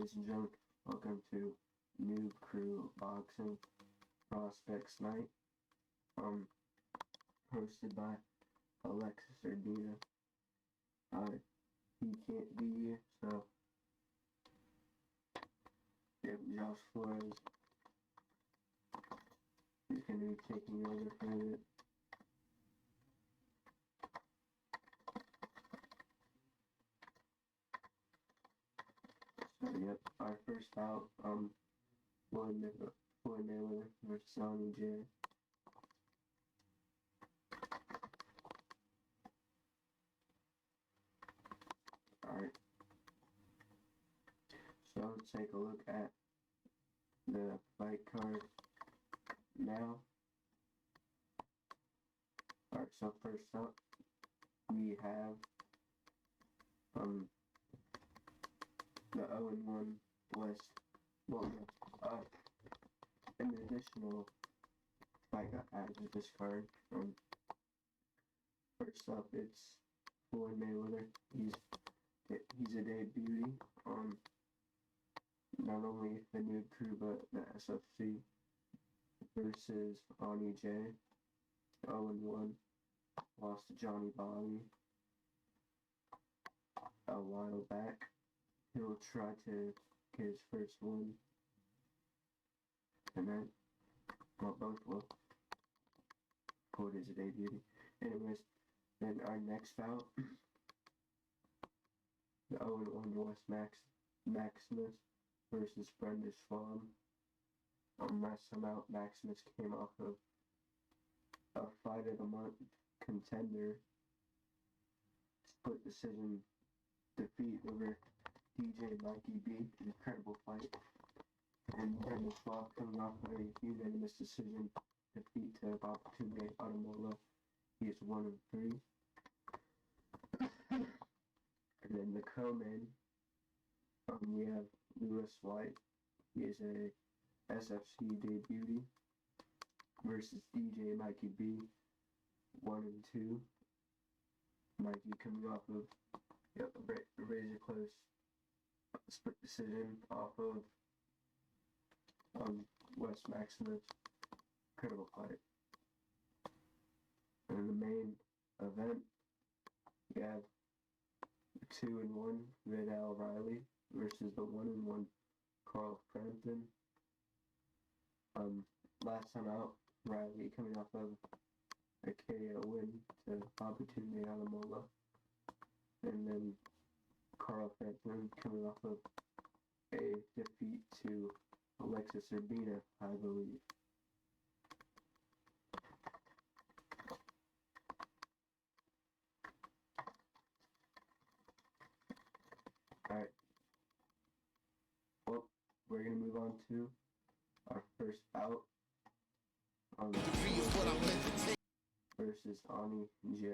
ladies and gentlemen. Welcome to Noob Crew Boxing Prospects Night, hosted by Alexis Ardina. He can't be here, so Josh Flores is going to be taking over for it. So, yep, our first bout, Floyd Mayweather versus Sonny J. Alright. So let's take a look at the fight card now. Alright, so first up, we have the 0-1 West. Well, an additional fight got added to this card. First up, it's Floyd Mayweather. He's a debutee on not only the Noob Crew but the SFC versus Ani J. 0-1. Lost to Johnny Bobby a while back. He'll try to get his first win. And then, well, both will. Quote is a debut. Anyways, then our next bout, the 0-1 West Maximus versus Brenda Schwab. Last time out, Maximus came off of a fight of the month contender split decision defeat over DJ Mikey B. Incredible fight. And Brenda Schwab coming off a unanimous decision defeat to Babatunde Adamola. He is 1-3. And then the co-main, we have Lewis White. He is a SFC debutee versus DJ Mikey B. 1-2. Mikey coming off of a razor close split decision off of West Maximus. Incredible fight. And the main event, we have the 2-1 Vidal Riley versus the 1-1 Carl Frampton. Last time out, Riley coming off of a KO win to Babatunde Adamola. And then Carl Frampton coming off of a defeat to Alexis Ardina, I believe. Alright. Well, we're going to move on to our first bout. Versus Ani J.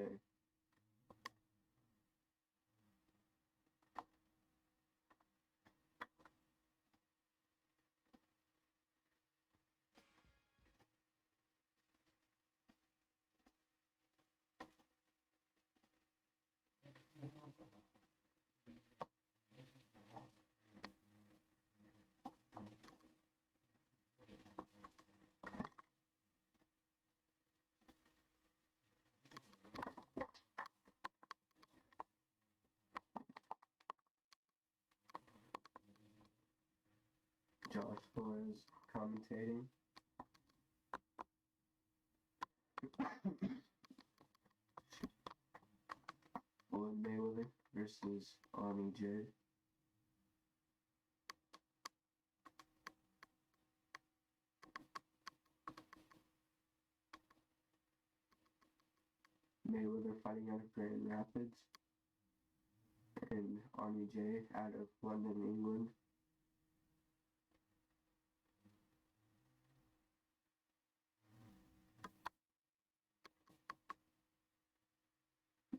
Josh Flores commentating. Floyd Mayweather versus Ani J. Mayweather fighting out of Grand Rapids and Ani J out of London, England.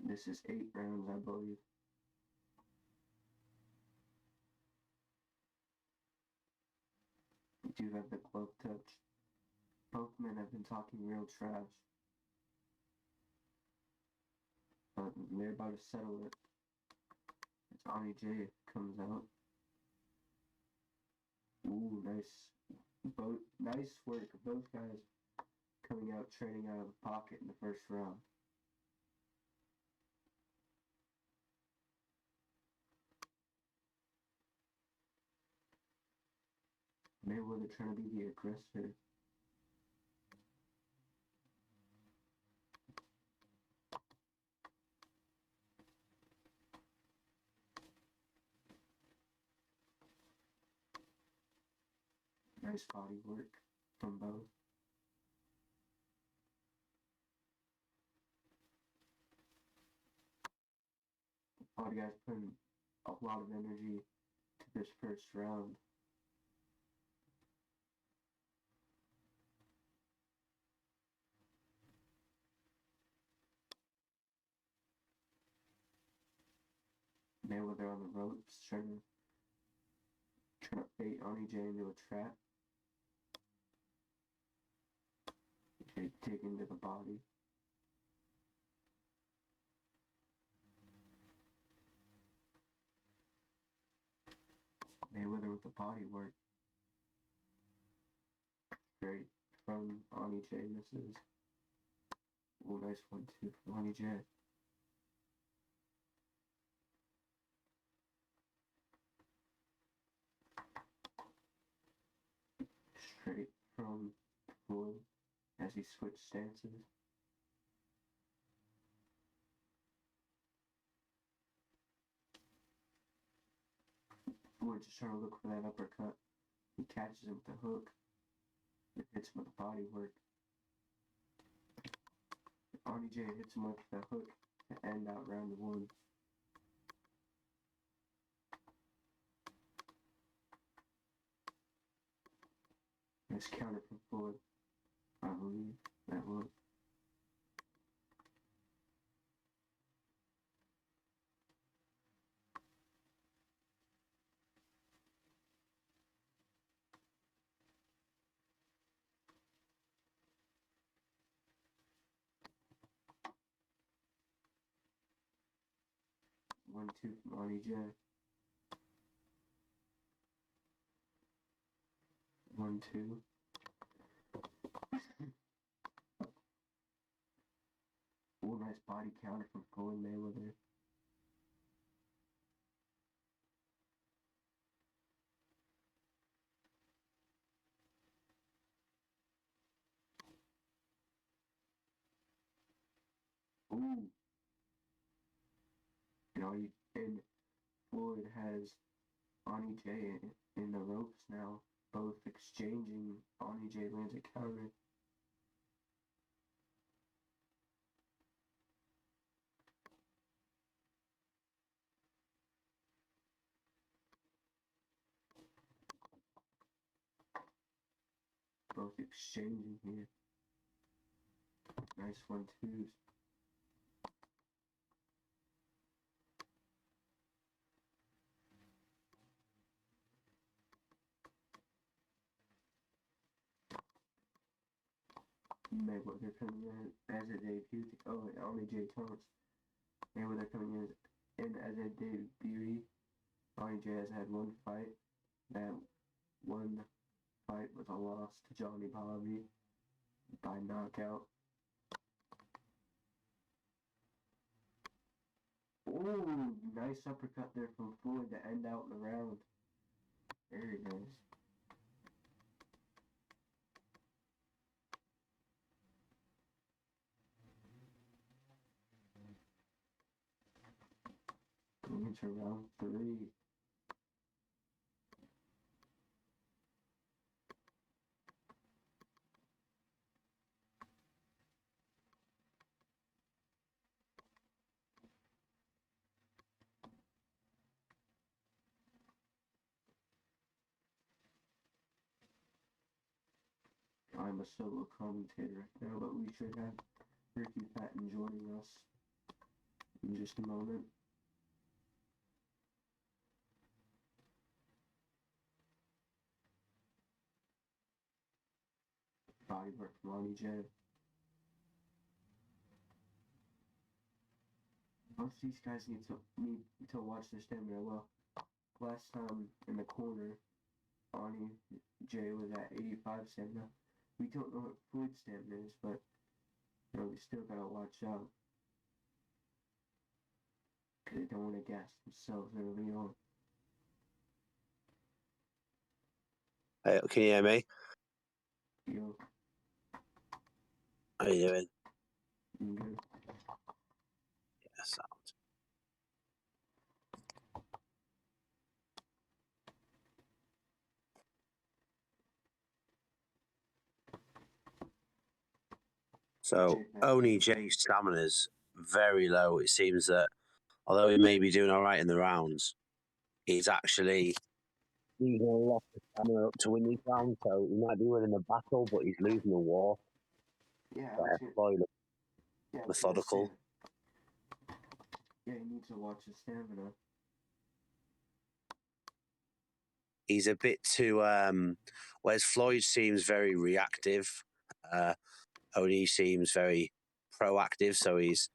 This is 8 rounds, I believe. We do have the glove touch. Both men have been talking real trash. But they're about to settle it. As Ani J comes out. Ooh, nice work. Both guys coming out, training out of the pocket in the first round. Mayweather trying to be the aggressor. Nice body work from both. All the guys putting a lot of energy to this first round. Mayweather on the ropes, trying to bait EJ into a trap. Okay, dig into the body. Mayweather with the body work. Great from EJ, misses. Oh, nice 1-2 from EJ. Straight from Floyd as he switched stances. Floyd just trying to look for that uppercut. He catches him with the hook. It hits him with the body work. EJ hits him with the hook to end out round 1. Nice counter from Floyd. I believe that was. One, two from EJ. 1-2. Oh, nice body counter from Floyd Mayweather. Ooh. And Floyd has EJ in the ropes now, both exchanging. EJ lands a counter. Both exchanging here. Nice 1-2s. Mayweather coming in as a debut. Oh, EJ taunts. Mayweather coming in as a debut. EJ has had one fight. That one fight was a loss to Johnny Bobby by knockout. Oh, nice uppercut there from Floyd to end out the round. Very nice. Going into round 3. I'm a solo commentator right now, but we should have Ricky Patton joining us in just a moment. Body work from EJ. Both these guys need to watch their stamina well. Last time in the corner, Bonnie J was at 85 stamina. We don't know what Floyd's stamina is, but you know, we still gotta watch out. Cause they don't want to gas themselves early on. Hey, can you hear me? Yo, How you doing? you good? Yeah, sound. So Oni J's stamina's very low. It seems that although he may be doing all right in the rounds, he's actually losing a lot of stamina up to win these rounds. So he might be winning the battle, but he's losing the war. Yeah, Floyd, methodical. Yeah, you need to watch his stamina. He's a bit too. Whereas Floyd seems very reactive, Oni seems very proactive. So he's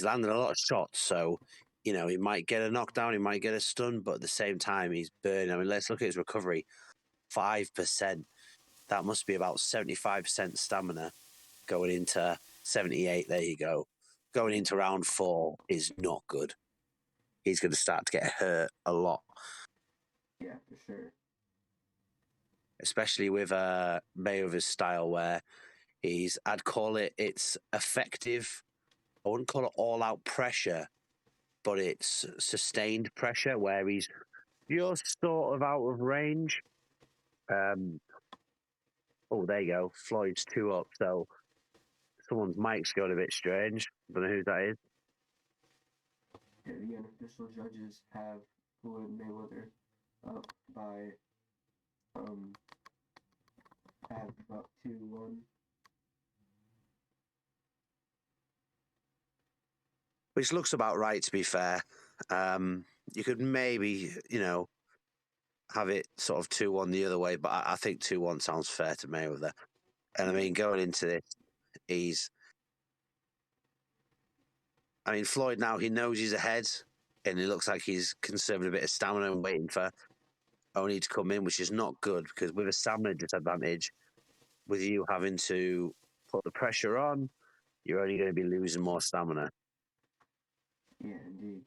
landed a lot of shots. So you know he might get a knockdown, he might get a stun, but at the same time he's burning. I mean, let's look at his recovery. 5%. That must be about 75% stamina going into 78. There you go. Going into round 4 is not good. He's going to start to get hurt a lot. Yeah, for sure. Especially with Mayweather's style, where I'd call it's effective. I wouldn't call it all-out pressure, but it's sustained pressure where he's just sort of out of range. Oh, there you go. Floyd's 2 up, so someone's mic's going a bit strange. I don't know who that is. Yeah, the unofficial judges have Floyd Mayweather up by about 2-1. Which looks about right, to be fair. You could maybe, have it sort of 2-1 the other way, but I think 2-1 sounds fair to Mayweather. And I mean, going into this, Floyd now, he knows he's ahead, and it looks like he's conserving a bit of stamina and waiting for Oni to come in, which is not good because with a stamina disadvantage, with you having to put the pressure on, you're only going to be losing more stamina. Yeah, indeed.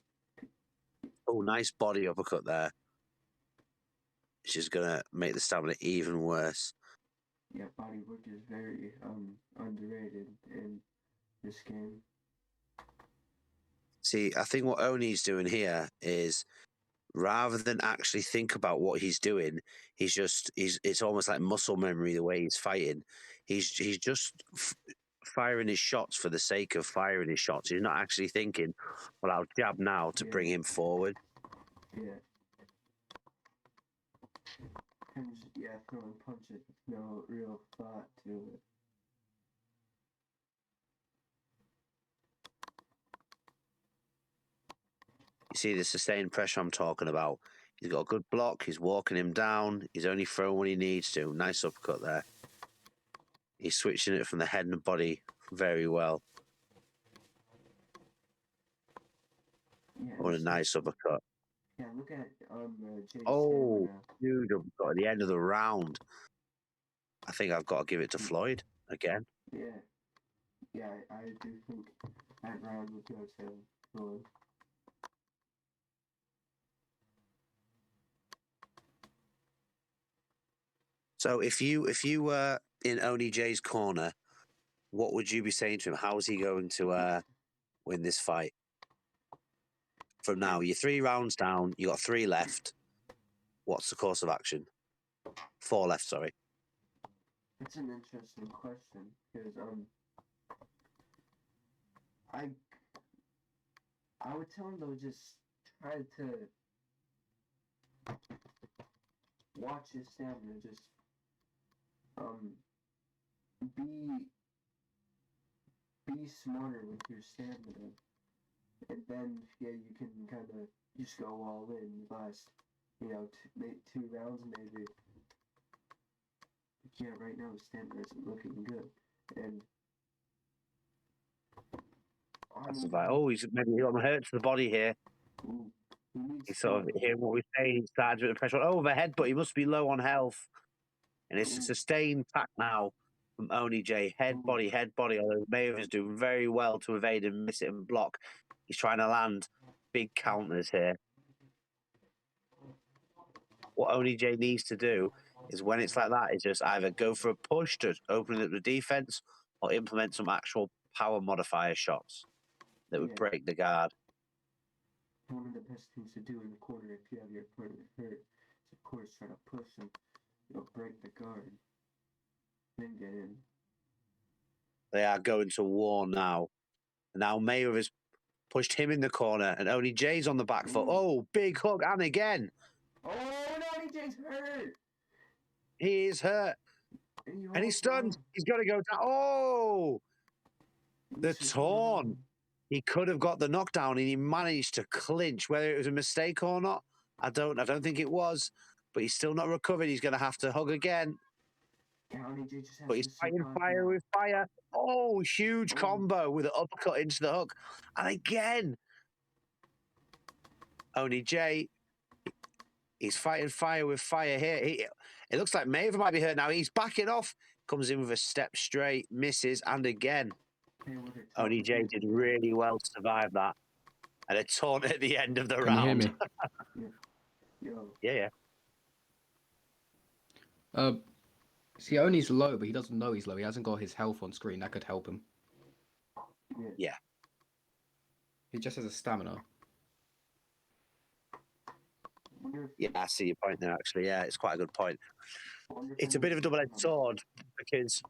Oh, nice body uppercut there. Which is going to make the stamina even worse. Yeah, body work is very underrated in this game. See, I think what Oni's doing here is rather than actually think about what he's doing, it's almost like muscle memory the way he's fighting. He's just firing his shots for the sake of firing his shots. He's not actually thinking, well, I'll jab now to bring him forward. Yeah. Throwing punches with no real thought to it. You see the sustained pressure I'm talking about. He's got a good block. He's walking him down. He's only throwing when he needs to. Nice uppercut there. He's switching it from the head and the body very well. Yeah, what a nice uppercut. Yeah, look at Jay's Oh, stamina. huge uppercut at the end of the round. I think I've got to give it to Floyd again. Yeah, I do think that round would go to Floyd. So if you were in Oni J's corner, what would you be saying to him? How is he going to win this fight? From now, you're 3 rounds down. You got 3 left. What's the course of action? 4 left, sorry. It's an interesting question because I would tell him though, just try to watch his stamina, just be smarter with your stamina, and then you can kind of just go all in last 2 rounds maybe. But yeah, right now his stamina isn't looking good, and That's right. Oh, he's maybe got hurt to the body here. Ooh. He needs He's sort of to. hearing what we say. He started with the pressure on overhead, but he must be low on health. And it's a sustained attack now from Oni J. Head body, although Maeve is doing very well to evade and miss it and block. He's trying to land big counters here. What Oni J needs to do is when it's like that, is just either go for a push to open up the defense or implement some actual power modifier shots that would break the guard. One of the best things to do in the corner if you have your opponent hurt is, of course, try to push him. You'll break the guard. Then get in. They are going to war now. Now Maeve has pushed him in the corner, and Oni J's on the back foot. Oh, big hook, and again. Oh, no, Oni J's hurt. He is hurt. And he's stunned. He's got to go down. Oh, the torn. He could have got the knockdown, and he managed to clinch. Whether it was a mistake or not, I don't think it was. But he's still not recovered. He's going to have to hug again. But he's fighting fire with fire. Oh, huge combo with an uppercut into the hook. And again, Oni J, he's fighting fire with fire here. It looks like Maeve might be hurt now. He's backing off. Comes in with a step straight, misses, and again. Oni J did really well to survive that. And a taunt at the end of the round. Can you hear me? Yeah. See, Oni's low, but he doesn't know he's low. He hasn't got his health on screen. That could help him. Yeah. He just has a stamina. Yeah, I see your point there, actually. Yeah, it's quite a good point. It's a bit of a double-edged sword because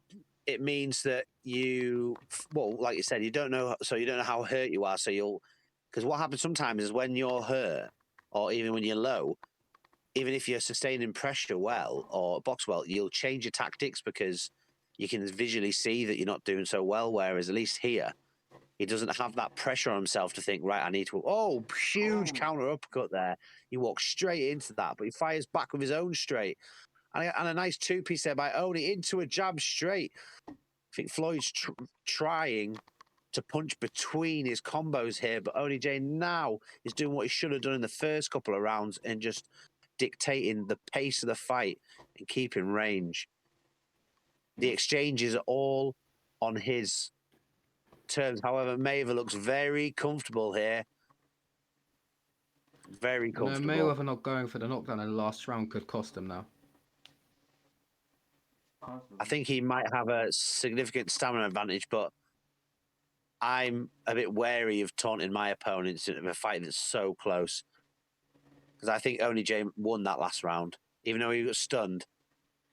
it means that like you said, you don't know how hurt you are. So because what happens sometimes is when you're hurt, or even when you're low, even if you're sustaining pressure well or box well, you'll change your tactics because you can visually see that you're not doing so well. Whereas at least here, he doesn't have that pressure on himself to think, right, I need to. Oh, huge counter uppercut there. He walks straight into that, but he fires back with his own straight. And a nice two-piece there by Oni into a jab straight. I think Floyd's trying to punch between his combos here, but Oni J now is doing what he should have done in the first couple of rounds and just dictating the pace of the fight and keeping range. The exchanges are all on his terms. However, Maeve looks very comfortable here. Very comfortable. Mayweather not going for the knockdown in the last round could cost him now. I think he might have a significant stamina advantage, but I'm a bit wary of taunting my opponents in a fight that's so close. Because I think Oni J won that last round. Even though he got stunned,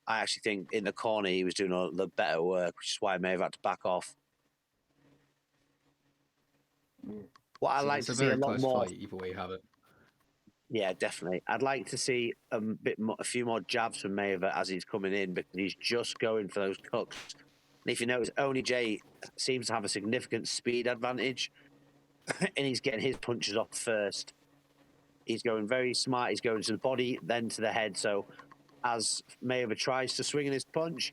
I actually think in the corner he was doing all the better work, which is why I may have had to back off. What I like to see a lot more. Fight, either way you have it. Yeah, definitely. I'd like to see a few more jabs from Maeve as he's coming in because he's just going for those hooks. And if you notice, Oni J seems to have a significant speed advantage, and he's getting his punches off first. He's going very smart. He's going to the body, then to the head. So as Maeve tries to swing in his punch,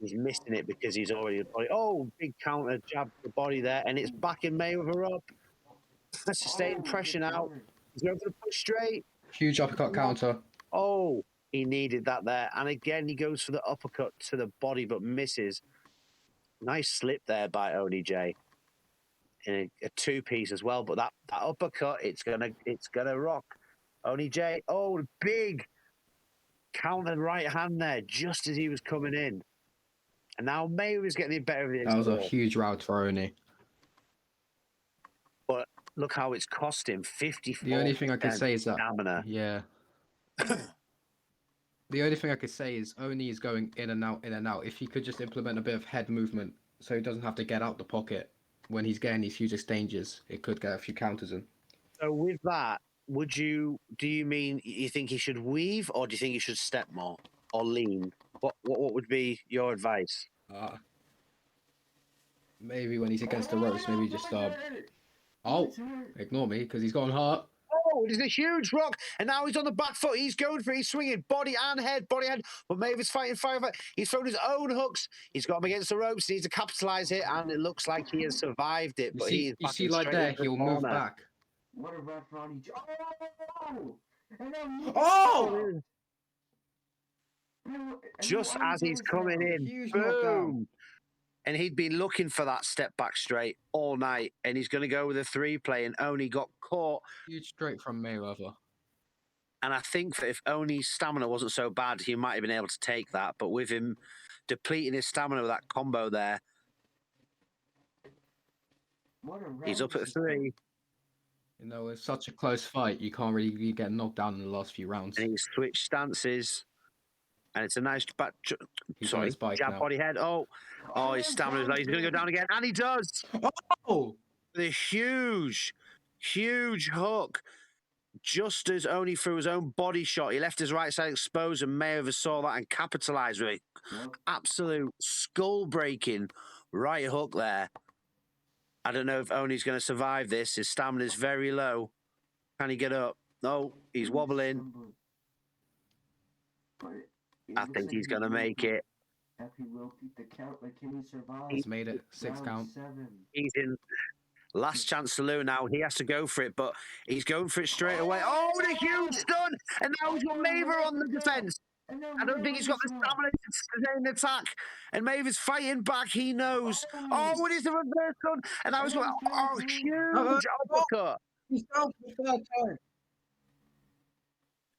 he's missing it because he's already the body. Oh, big counter jab to the body there, and it's backing Maeve up. Sustained pressure now. He's going for the push straight. Huge uppercut counter. Oh, he needed that there. And again, he goes for the uppercut to the body, but misses. Nice slip there by Oni J. In a two-piece as well, but that uppercut, it's gonna rock. Oni J, oh, big counter right hand there, just as he was coming in. And now May was getting the better of it. That was a huge round for Oni. But look how it's cost him 54. The only thing I could say is that stamina. Yeah. The only thing I could say is Oni is going in and out, in and out. If he could just implement a bit of head movement so he doesn't have to get out the pocket when he's getting these huge exchanges, it could get a few counters in. So with that, do you mean you think he should weave, or do you think he should step more or lean? What would be your advice? Maybe when he's against the ropes, maybe just ignore me because he's gone hard. Oh, there's a huge rock, and now he's on the back foot. He's going for it. He's swinging body and head. But Mavis fighting fire. He's thrown his own hooks. He's got him against the ropes. He needs to capitalize it, and it looks like he has survived it. But you see like there, he'll move back. What a ref on each. Oh! And now Oh! Just as he's coming in, Huge knockdown. boom! And he'd been looking for that step back straight all night, and he's going to go with a 3-play, and Oni got caught. Huge straight from Mayweather. And I think that if Oni's stamina wasn't so bad, he might have been able to take that. But with him depleting his stamina with that combo there, he's up at 3. You know, it's such a close fight. You can't really get knocked down in the last few rounds. And he's switched stances. And it's a nice He's on his bike jab now. body head. Oh, his stamina's low. He's going to go down again. And he does. Oh! The huge hook. Just as Oni threw his own body shot, he left his right side exposed, and Mayweather saw that and capitalized with it. Absolute skull-breaking right hook there. I don't know if Oni's going to survive this. His stamina's very low. Can he get up? No, he's wobbling. I think he's going to make it. He will beat the count. Like, can he survive? He's made it. 6 count. 7. He's in last chance saloon now. He has to go for it, but he's going for it straight away. Oh, the huge stun! And now he's got Mayweather on the defense. I don't think he's got the stamina to sustain the attack. And Mayweather's fighting back. He knows. Oh, it is the reverse stun. And now he's got huge uppercut. He's down for the 3rd time.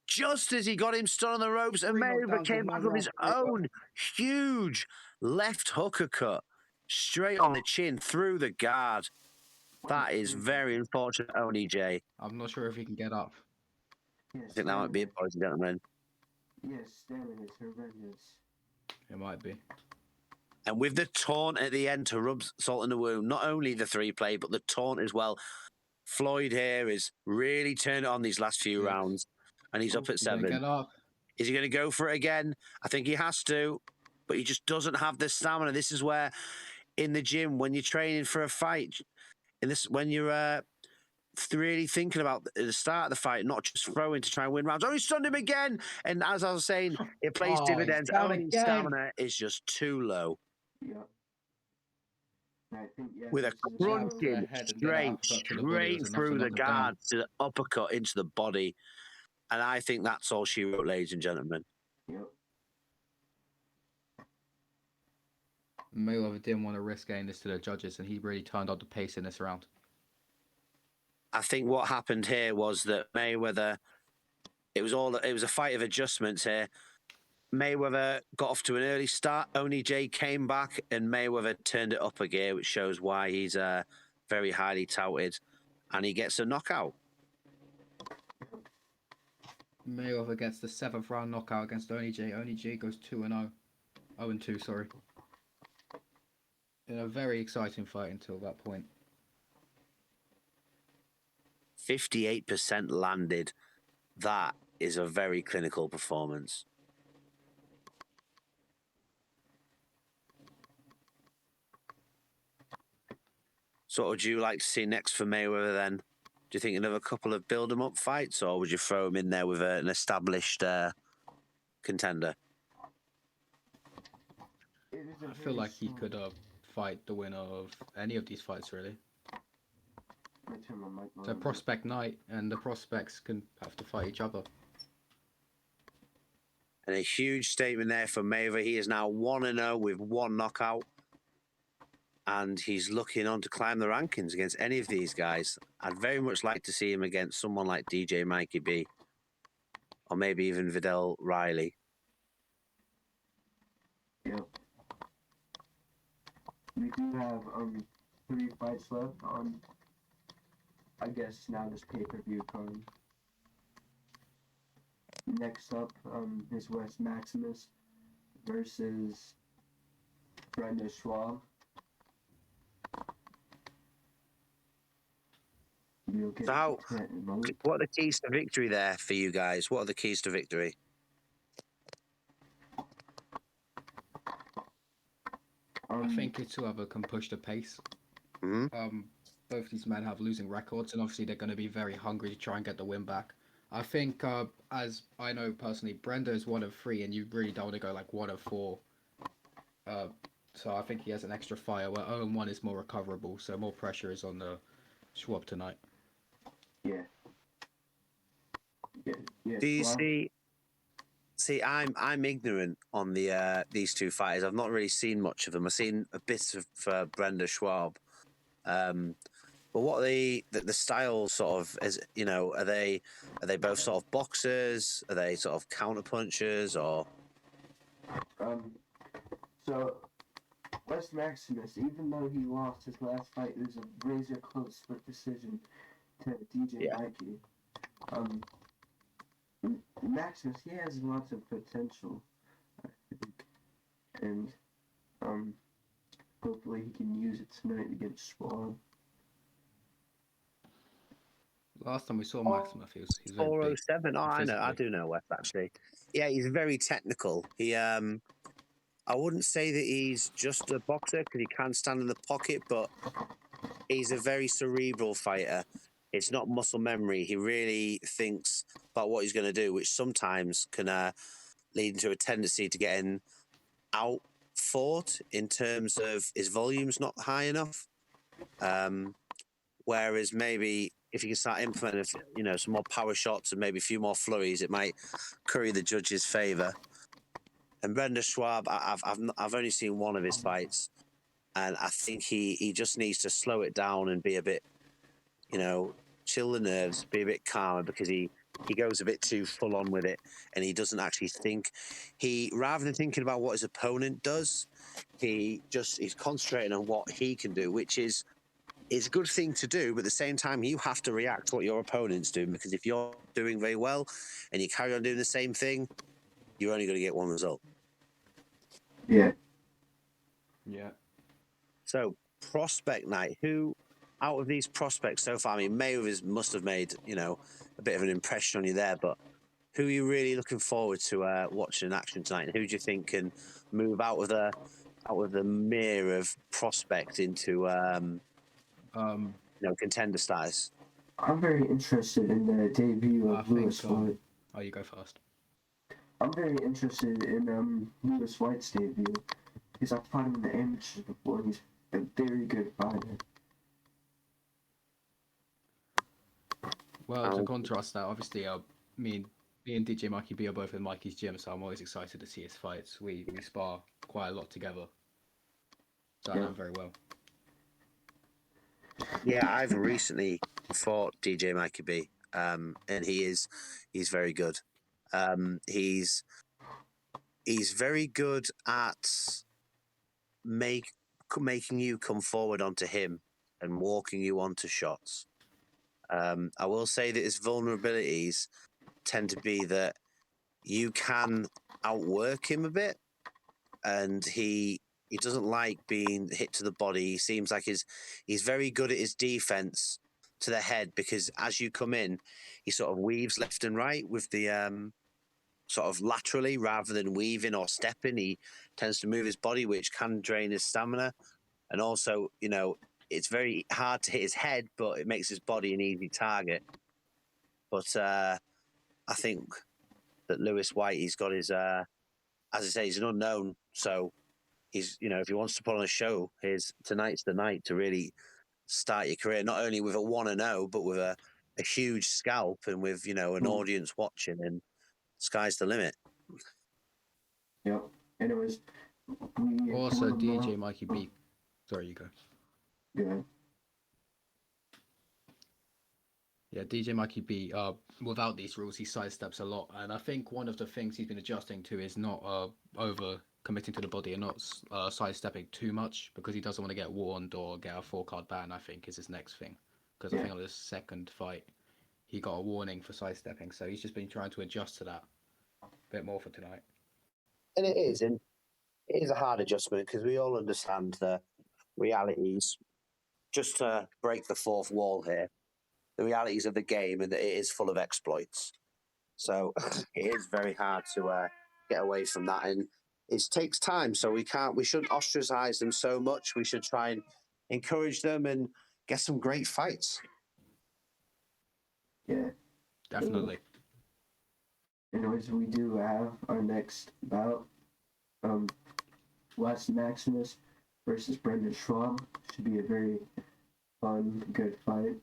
Just as he got him stunned on the ropes, and Mayweather came back with his own huge left hooker cut straight on the chin through the guard. That is very unfortunate, Oni J. I'm not sure if he can get up. I think that might be it, boys and gentlemen. Yes, stamina is horrendous. It might be. And with the taunt at the end to rub salt in the wound, not only the 3-play, but the taunt as well. Floyd here is really turned it on these last few rounds. And he's up at 7. Get up. Is he going to go for it again? I think he has to, but he just doesn't have the stamina. This is where, in the gym, when you're training for a fight, when you're really thinking about the start of the fight, not just throwing to try and win rounds. Oh, he stunned him again! And as I was saying, it plays dividends. Only stamina is just too low. Yeah. I think, With a crunching straight through the guard to the uppercut into the body. And I think that's all she wrote, ladies and gentlemen. Yep. Mayweather didn't want to risk getting this to the judges, and he really turned up the pace in this round. I think what happened here was that Mayweather, it was a fight of adjustments here. Mayweather got off to an early start. Oni J came back, and Mayweather turned it up a gear, which shows why he's very highly touted, and he gets a knockout. Mayweather gets the 7th round knockout against Oni J. Oni J goes 2-0. 0-2, sorry. In a very exciting fight until that point. 58% landed. That is a very clinical performance. So what would you like to see next for Mayweather then? Do you think another couple of build-em-up fights, or would you throw him in there with an established contender? I feel like he could fight the winner of any of these fights, really. It's a prospect night, and the prospects can have to fight each other. And a huge statement there for Mayweather. He is now 1-0 with 1 knockout. And he's looking on to climb the rankings against any of these guys. I'd very much like to see him against someone like DJ Mikey B. Or maybe even Vidal Riley. Yep. We do have 3 fights left on, I guess, now this pay-per-view card. Next up is Wes Maximus versus Brenda Schwab. So what are the keys to victory there for you guys? What are the keys to victory? I think it's whoever can push the pace. Mm-hmm. Both these men have losing records, and obviously they're going to be very hungry to try and get the win back. I think, as I know personally, Brenda is 1 of 3, and you really don't want to go like 1 of 4. So I think he has an extra fire, where 0-1 is more recoverable, so more pressure is on the Schwab tonight. Yeah. Yeah. Do you Schwab. see? I'm ignorant on these two fighters. I've not really seen much of them. I've seen a bit of Brenda Schwab. But what are the style sort of is? Are they both sort of boxers? Are they sort of counter punchers or? So Wes Maximus, even though he lost his last fight, it was a razor close split decision to DJ Yeah. Mikey. Maximus, he has lots of potential, I think, and hopefully he can use it tonight against Schwab. Last time we saw Maximus, he was very big. 407. Oh, I know. I physically. do know Wes actually. Yeah, he's very technical. He I wouldn't say that he's just a boxer because he can stand in the pocket, but he's a very cerebral fighter. It's not muscle memory. He really thinks about what he's going to do, which sometimes can lead into a tendency to getting out fought in terms of his volume's not high enough. Whereas maybe if you can start implementing, some more power shots and maybe a few more flurries, it might curry the judge's favour. And Brenda Schwab, I've only seen one of his fights, and I think he just needs to slow it down and be a bit, chill the nerves, be a bit calmer because he goes a bit too full on with it, and he doesn't actually think. Rather than thinking about what his opponent does, he's concentrating on what he can do, which is a good thing to do, but at the same time, you have to react to what your opponent's doing, because if you're doing very well and you carry on doing the same thing, you're only going to get one result. Yeah. Yeah. So, prospect night. Who, out of these prospects so far, Mayweather must have made, a bit of an impression on you there, but who are you really looking forward to watching in action tonight? And who do you think can move out of the mirror of prospect into, contender status? I'm very interested in the debut of Lewis White. Oh, you go first. I'm very interested in Lewis White's debut because I've fought him in the amateurs before. He's a very good fighter. Well, to contrast that, obviously, me and DJ Mikey B are both in Mikey's gym, so I'm always excited to see his fights. We spar quite a lot together, so I know him very well. Yeah, I've recently fought DJ Mikey B, and he's very good. He's very good at making you come forward onto him and walking you onto shots. I will say that his vulnerabilities tend to be that you can outwork him a bit, and he doesn't like being hit to the body. He seems like he's very good at his defense to the head, because as you come in, he sort of weaves left and right with the sort of laterally rather than weaving or stepping. He tends to move his body, which can drain his stamina. And also, it's very hard to hit his head, but it makes his body an easy target. But I think that Lewis White, he's got his, as I say, he's an unknown. So he's, if he wants to put on a show, tonight's the night to really start your career, not only with a 1-0, but with a huge scalp and with, an audience watching, and sky's the limit. Yep. And it was... Also, DJ Mikey B. Sorry, you go. Yeah. Yeah, DJ Mikey B, without these rules, he sidesteps a lot. And I think one of the things he's been adjusting to is not over committing to the body and not sidestepping too much, because he doesn't want to get warned or get a 4-card ban, I think, is his next thing. Because I think on his second fight, he got a warning for sidestepping. So he's just been trying to adjust to that a bit more for tonight. And it is a hard adjustment, because we all understand the realities. Just to break the fourth wall here, the realities of the game, and that it is full of exploits. So it is very hard to get away from that, and it takes time. So we shouldn't ostracize them so much. We should try and encourage them and get some great fights. Yeah. Definitely. Anyways, we do have our next bout. Wes Maximus versus Brendan Schwab. Should be a very fun, good fight.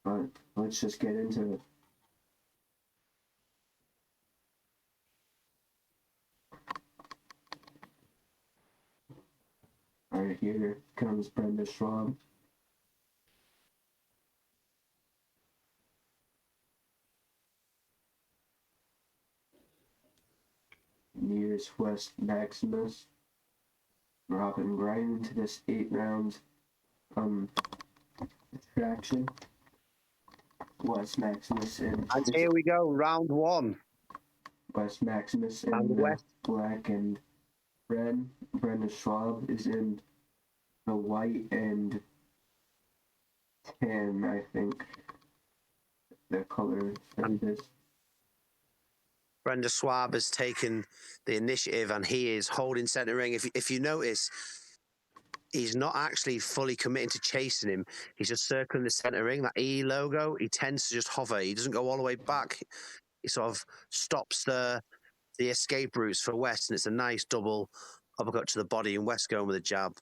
but let's just get into it. Alright, here comes Brenda Schwab. Nears West Maximus. Robin right into this 8-round attraction. West Maximus and And here we go, round one. West Maximus And in West. the black and red. Brenda Schwab is in the white and tan, I think. The color that it is. Brenda Schwab has taken the initiative and he is holding centre ring. If you notice, he's not actually fully committing to chasing him. He's just circling the centre ring. That E logo, he tends to just hover. He doesn't go all the way back. He sort of stops the escape routes for West, and it's a nice double uppercut to the body, and West going with a jab.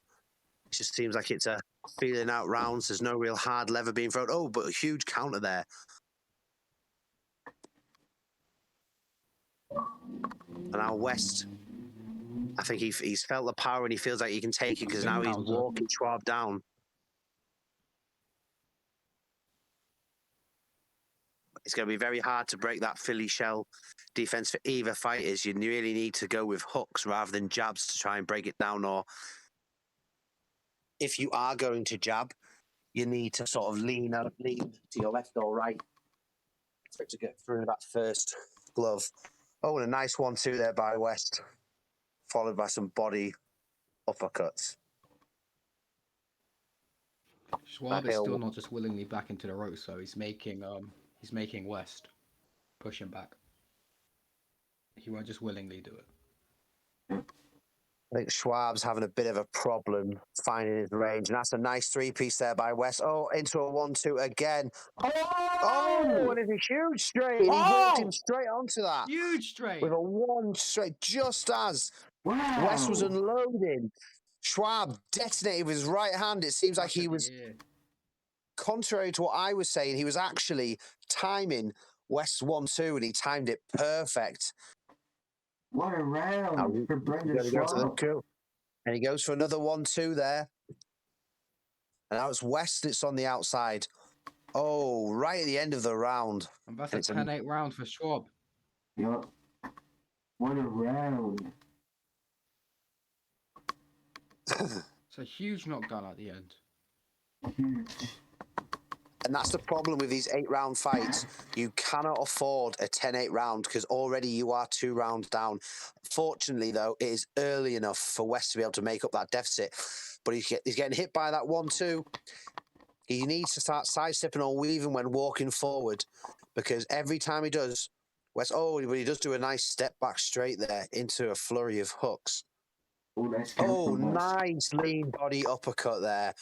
It just seems like it's a feeling out rounds. There's no real hard lever being thrown. Oh, but a huge counter there. And now West, I think he's felt the power and he feels like he can take it because now he's walking Schwab down. It's going to be very hard to break that Philly shell defense for either fighters. You really need to go with hooks rather than jabs to try and break it down. Or if you are going to jab, you need to sort of lean to your left or right for it to get through that first glove. Oh, and a nice 1-2 there by West, followed by some body uppercuts. Schwab is still not just willingly back into the ropes, so he's making West push him back. He won't just willingly do it. I think Schwab's having a bit of a problem finding his range, and that's a nice 3-piece there by West. Oh, into a 1-2 again. Oh, and it's a huge straight. And he walked him straight onto that. Huge straight. With a 1 straight, just as West was unloading. Schwab detonated with his right hand. It seems like he was, contrary to what I was saying, he was actually timing West's 1-2, and he timed it perfect. What a round for Brenda Schwab. And he goes for another 1-2 there. And now it's West that's on the outside. Oh, right at the end of the round. And that's a 10-8 round for Schwab. Yup. What a round. It's a huge knockdown at the end. Huge. And that's the problem with these 8-round fights. You cannot afford a 10-8 round because already you are 2 rounds down. Fortunately, though, it is early enough for West to be able to make up that deficit. But he's getting hit by that 1-2. He needs to start sidestepping or weaving when walking forward because every time he does, West, but he does do a nice step back straight there into a flurry of hooks. Nice lean body uppercut there.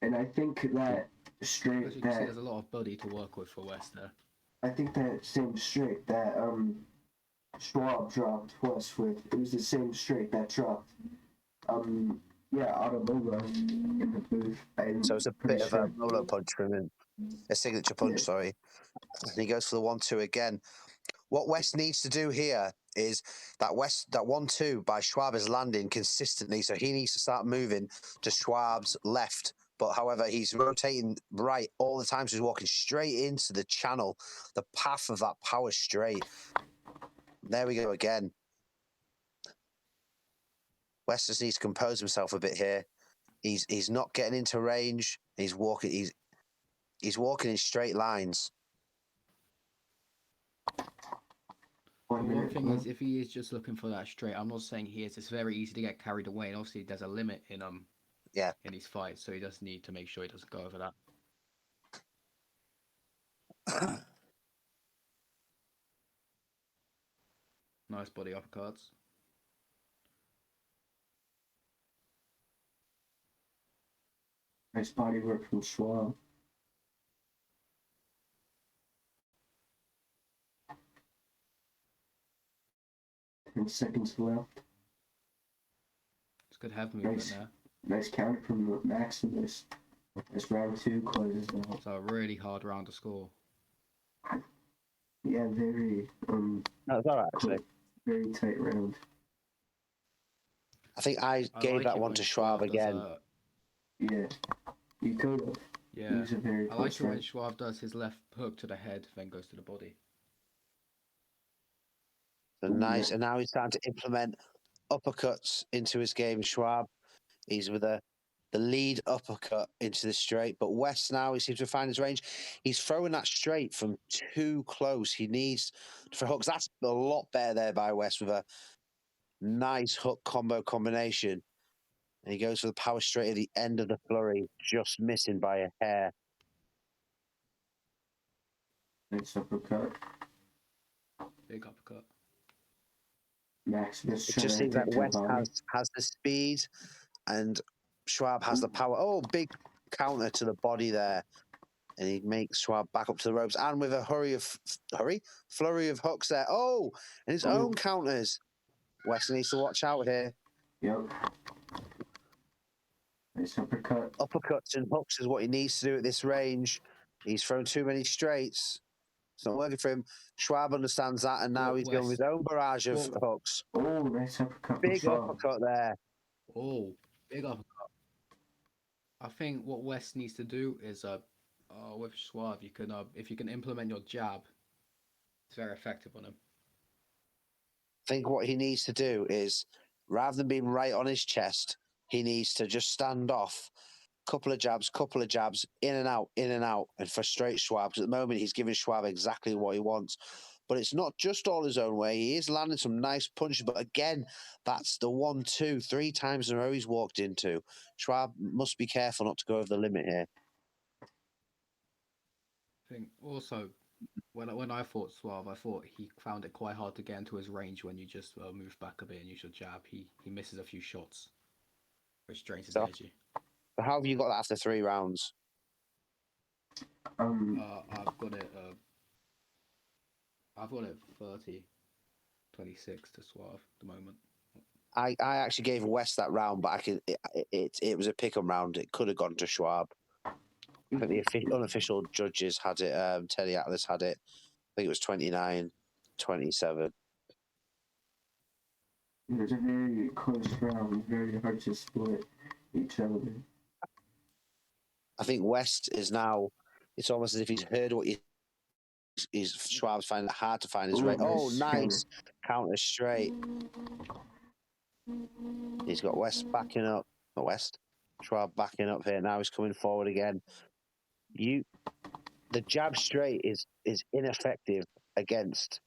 And I think that straight as you can see, there's a lot of body to work with for West there. I think that same straight that Schwab dropped West with, it was the same straight that dropped Automola in the booth. So it's a bit of a roll-up punch for him, a signature punch, sorry. And he goes for the 1-2 again. What West needs to do here is that 1-2 by Schwab is landing consistently, so he needs to start moving to Schwab's left. But however, he's rotating right all the time, so he's walking straight into the channel, the path of that power straight. There we go again. West just needs to compose himself a bit here. He's not getting into range. He's walking in straight lines. One thing is, if he is just looking for that straight, I'm not saying he is. It's very easy to get carried away, and obviously there's a limit in in these fights, so he does need to make sure he doesn't go over that. Nice body uppercuts. Nice body work from Schwab. And seconds left. It's good head movement there. Nice counter from Maximus. This round 2 closes out. So a really hard round to score. Yeah, very No, it's all right, actually. very tight round. I think I I gave like that it one when to Schwab does again. Yeah, you could have. Yeah, It was a very I like close it when round. Schwab does his left hook to the head, then goes to the body. So Ooh, nice, yeah. and now he's starting to implement uppercuts into his game. Schwab, he's with the lead uppercut into the straight, but West now he seems to find his range. He's throwing that straight from too close. He needs for hooks. That's a lot better there by West with a nice hook combo combination. And he goes for the power straight at the end of the flurry, just missing by a hair. Nice uppercut. Big uppercut. Maximus It trying just to seems like attack to the West body. has the speed and Schwab has the power. Oh, big counter to the body there. And he makes Schwab back up to the ropes and with a flurry of hooks there. Oh, and his own counters. West needs to watch out here. Yep. Nice uppercut. Uppercuts and hooks is what he needs to do at this range. He's thrown too many straights. It's not working for him. Schwab understands that, and now What he's going with his own barrage of what- hooks. Oh, nice uppercut. Big from Schwab. uppercut there. Oh, big uppercut. I think what West needs to do is with Schwab, you can if you can implement your jab, it's very effective on him. I think what he needs to do is, rather than being right on his chest, he needs to just stand off. Couple of jabs, in and out, and frustrate Schwab. Because at the moment, he's giving Schwab exactly what he wants. But it's not just all his own way. He is landing some nice punches. But again, that's the 1, 2, 3 times in a row he's walked into. Schwab must be careful not to go over the limit here. I think also when I fought Suave, I thought he found it quite hard to get into his range when you just move back a bit and use your jab. He misses a few shots, which drains his So, energy. how have you got that after 3 rounds? I've got it. I've got it 30-26 to Suave at the moment. I actually gave West that round, but it was a pick-em round. It could have gone to Schwab. I think the unofficial judges had it. Teddy Atlas had it. I think it was 29-27. It was a very close round. Very hard to split each other. I think West is now. It's almost as if he's heard what he's Schwab's finding it hard to find his rate. Oh, nice counter straight. He's got West backing up. Not West. Schwab backing up here. Now he's coming forward again. The jab straight is ineffective against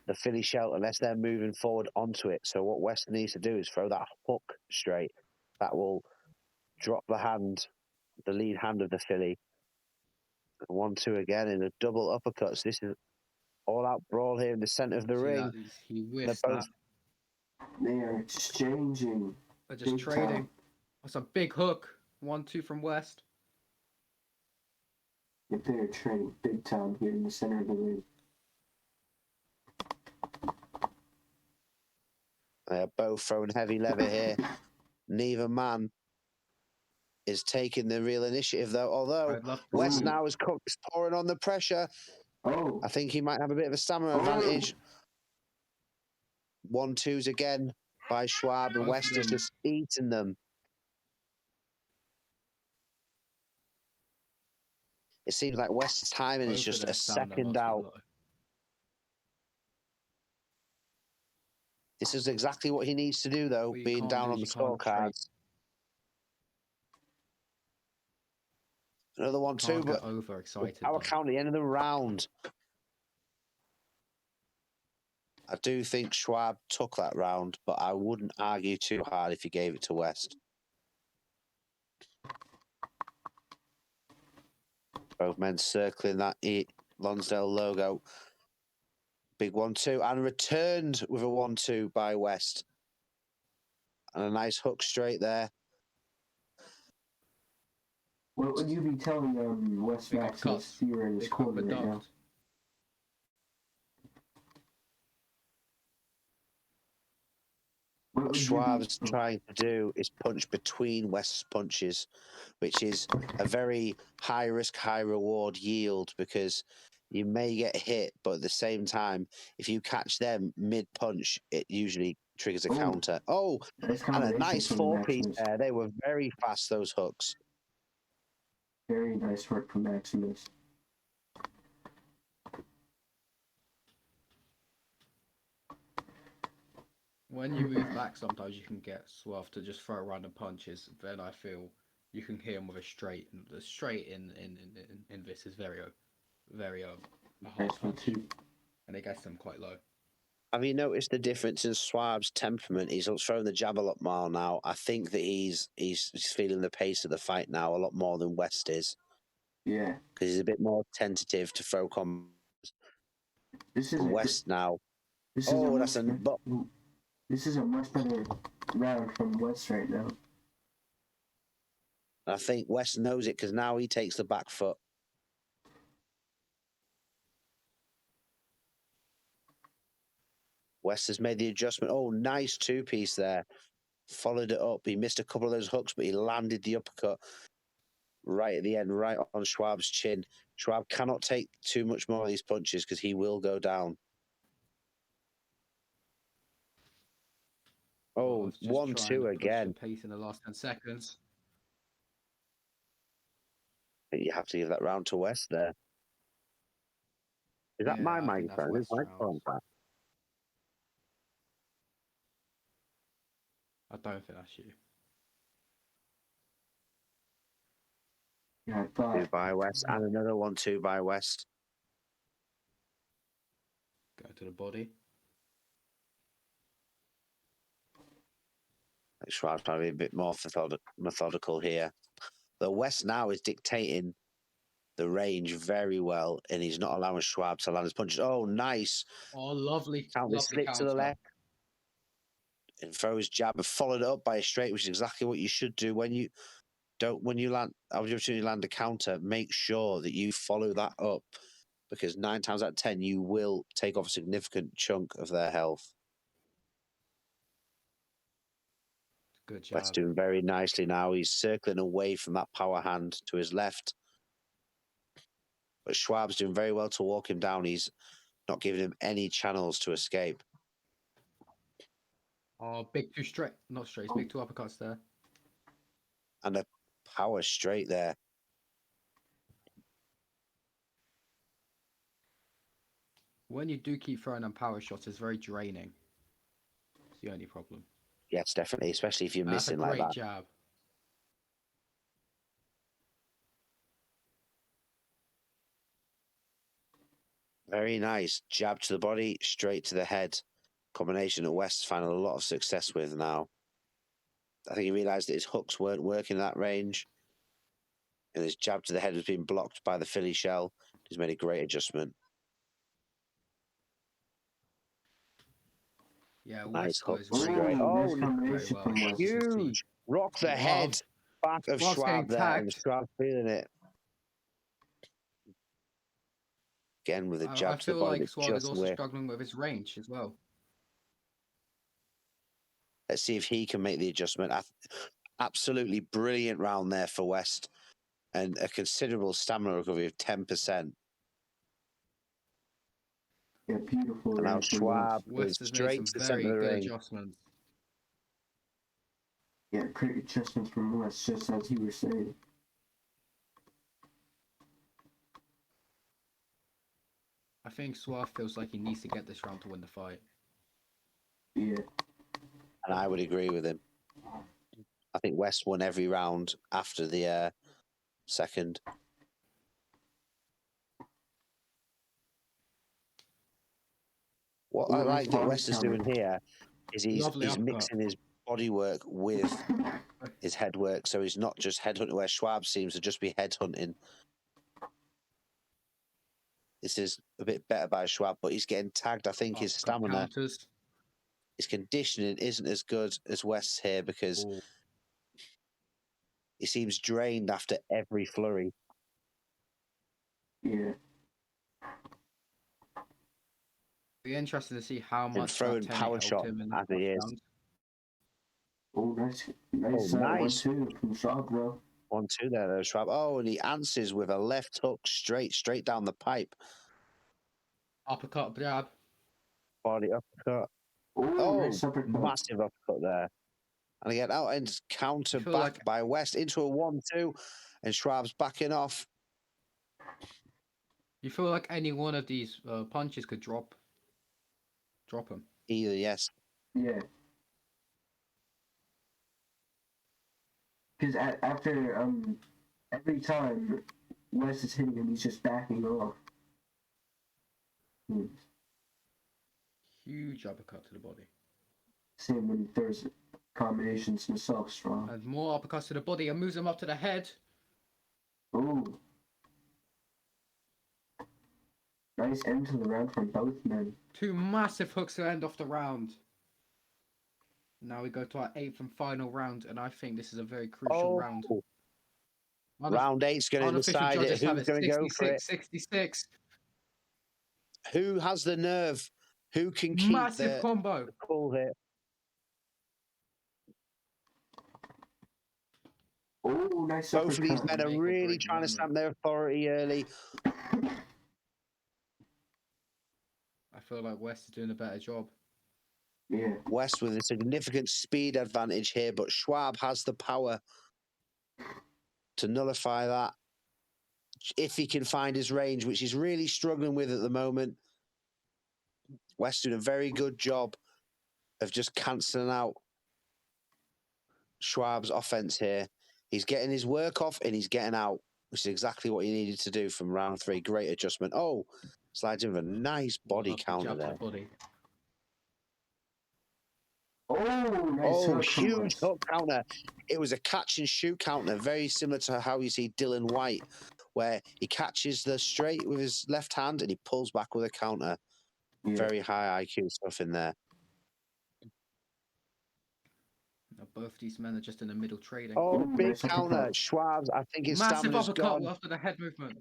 the Philly shell unless they're moving forward onto it. So what West needs to do is throw that hook straight. That will drop the lead hand of the Philly. 1, 2 again in a double uppercuts. This is all-out brawl here in the center of the ring. He whiffed that. They are exchanging. They're just trading. Time. That's a big hook. 1-2 from West. If they're trading big time here in the center of the ring. They're both throwing heavy leather here. Neither man is taking the real initiative, though. Although West now is pouring on the pressure. Oh. I think he might have a bit of a stamina advantage. 1, 2s again by Schwab, and West is just eating them. It seems like West's timing is just a second out. This is exactly what he needs to do, though, being down on the scorecards. Another 1, 2, but our count at the end of the round. I do think Schwab took that round, but I wouldn't argue too hard if he gave it to West. Both men circling that Lonsdale logo. Big 1, 2, and returned with a 1, 2 by West. And a nice hook straight there. What would you be telling West Maximus if you were in his corner right now? What What would you Schwab's be? trying to do is punch between West's punches, which is a very high risk, high reward yield because you may get hit, but at the same time, if you catch them mid punch, it usually triggers a Oh, counter. Oh, nice and a combination nice from the four piece Maximus. there. They were very fast, those hooks. Very nice work from Maximus. When you move back, sometimes you can get Swaff to just throw random punches. Then I feel you can hit him with a straight. The straight in this is very a hard Nice one punch, too. and it gets them quite low. Have you noticed the difference in Schwab's temperament? He's throwing the jab a lot more now. I think that he's feeling the pace of the fight now a lot more than West is Yeah. because he's a bit more tentative to throw This is West now. this is Oh, that's a but this is a much better round from West right now. I think West knows it because now he takes the back foot. West has made the adjustment. Oh, nice two piece there. Followed it up. He missed a couple of those hooks, but he landed the uppercut right at the end, right on Schwab's chin. Schwab cannot take too much more of these punches because he will go down. Oh, Just trying 1-2 to push the again. pace in the last 10 seconds. You have to give that round to West there. Is that my Yeah, I think that's microphone? Is West my round. phone back? I don't think that's you. Yeah, I Two thought. by West and another 1-2 by West. Go to the body. Schwab's probably a bit more methodical here. The West now is dictating the range very well, and he's not allowing Schwab to land his punches. Oh, nice. Oh, lovely, Counter lovely slip to the counter. left and throw his jab and followed it up by a straight, which is exactly what you should do when you land opportunity to land a counter. Make sure that you follow that up because 9 times out of 10 you will take off a significant chunk of their health. Good West's job. doing very nicely now. He's circling away from that power hand to his left. But Schwab's doing very well to walk him down. He's not giving him any channels to escape. Oh, big two straight, not straight, big two uppercuts there. And a power straight there. When you do keep throwing them power shots, it's very draining. It's the only problem. Yes, definitely, especially if you're That's a missing like great that. jab. Very nice. Jab to the body, straight to the head. Combination that West's finding a lot of success with now. I think he realised that his hooks weren't working in that range. And his jab to the head was being blocked by the Philly shell. He's made a great adjustment. Yeah, Nice West hook. goes Great. very, Oh, Nice very combination well. from West. huge. Rock the head back of Schwab's getting Schwab there. And tagged. Schwab feeling it. Again with a I jab to the feel body like that Swab is just also whiffed. struggling with his range as well. Let's see if he can make the adjustment. Absolutely brilliant round there for West. And a considerable stamina recovery of 10%. Yeah, beautiful And now round from Schwab West. is West has made straight some to the centre very of the good ring. adjustments. Yeah, great adjustments from West, just as you were saying. I think Suave feels like he needs to get this round to win the fight. Yeah. And I would agree with him. I think West won every round after the second. What I like that West is doing here is Lovely he's uppercut. mixing his body work with his head work, so he's not just headhunting where Schwab seems to just be headhunting. This is a bit better by Schwab, but he's getting tagged. I think his Uppercut stamina, counters. his conditioning isn't as good as West's here because Ooh. he seems drained after every flurry. Yeah. Be interested to see how And much throwing that 10 power helped shot him in the as he first is. round. Oh, nice, Oh, nice, nice. 1-2 from Schwab, bro. 1-2 there, though, Schwab. Oh, and he answers with a left hook straight down the pipe. Uppercut jab. Body uppercut. Oh, Oh, nice uppercut. massive uppercut there. And again, out and counter feel back like- by West into a 1-2. And Schwab's backing off. You feel like any one of these punches could drop him. Either, yes. Yeah. Because after every time West is hitting him, he's just backing off. Huge uppercut to the body. Same when he throws combinations himself strong. And more uppercuts to the body and moves him up to the head. Ooh. Nice end to the round from both men. 2 massive hooks to end off the round. Now we go to our 8th and final round, and I think this is a very crucial round. Round 8's going to Unofficial decide it. judges have Who's it going to go for it? 66. Who has the nerve? Who can keep Massive combo. the cool here? Oh, nice Both of these uppercut. men are Make or really break trying to moment. stamp their authority early. I feel like West is doing a better job. Yeah. West with a significant speed advantage here, but Schwab has the power to nullify that if he can find his range, which he's really struggling with at the moment. West doing a very good job of just cancelling out Schwab's offense here. He's getting his work off and he's getting out, which is exactly what he needed to do from round 3. Great adjustment. Oh, slides in with a nice body Up the counter jab to there. the body. Oh, nice Oh, hook from huge West. hook counter. It was a catch and shoot counter, very similar to how you see Dylan White, where he catches the straight with his left hand and he pulls back with a counter. Yeah. Very high IQ stuff in there. Now both these men are just in the middle trading. Oh, Ooh, big nice counter. uppercut. Schwab's, I think his Massive stamina's uppercut gone. after the head movement.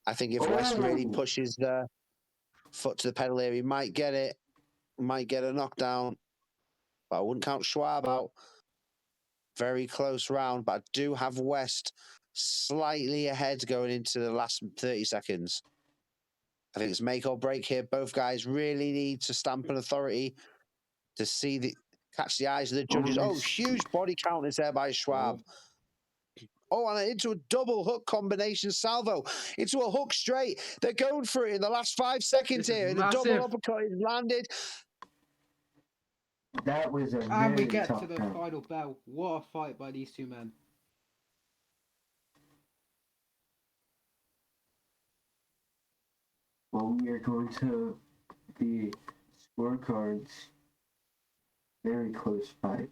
I think if West really Oh. pushes the foot to the pedal here, he might get it. Might get a knockdown. But I wouldn't count Schwab out. Very close round, but I do have West slightly ahead going into the last 30 seconds. I think it's make or break here. Both guys really need to stamp an authority to catch the eyes of the judges. Oh, Oh, nice. huge body counters there by Schwab. Oh, and into a double hook combination salvo. Into a hook straight. They're going for it in the last 5 seconds This is here. And a double massive. uppercut is landed. That was a And we very get tough to the count. final bell. What a fight by these 2 men. Well, we are going to the scorecards. Very close fight.